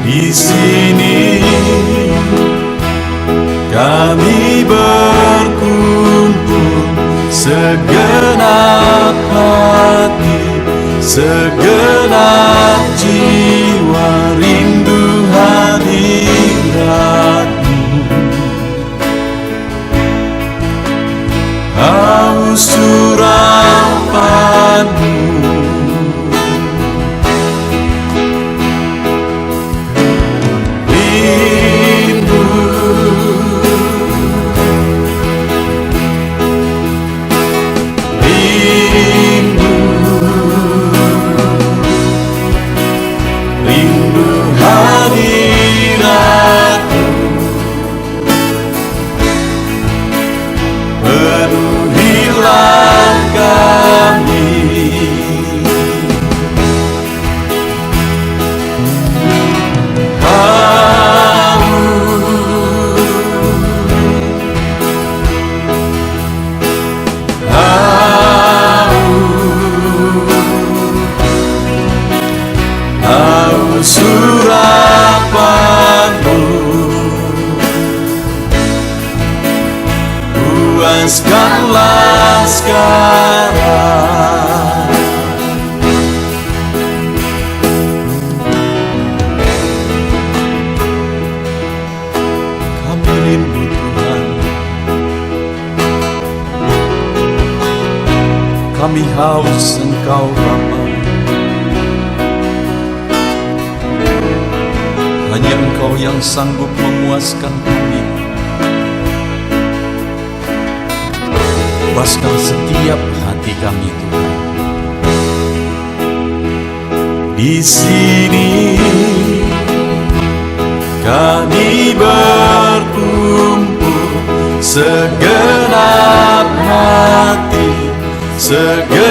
Di sini kami berkumpul, segenap hati, segenap jiwa, rindu hadirat-Mu, haus urapan-Mu. Surapan-Mu, puaskanlah sekarang. Kami rindu Tuhan, kami haus Engkau Bapa. Hanya Engkau yang sanggup memuaskan kami. Puaskan setiap hati kami, Tuhan. Di sini kami berkumpul, segenap hati, segenap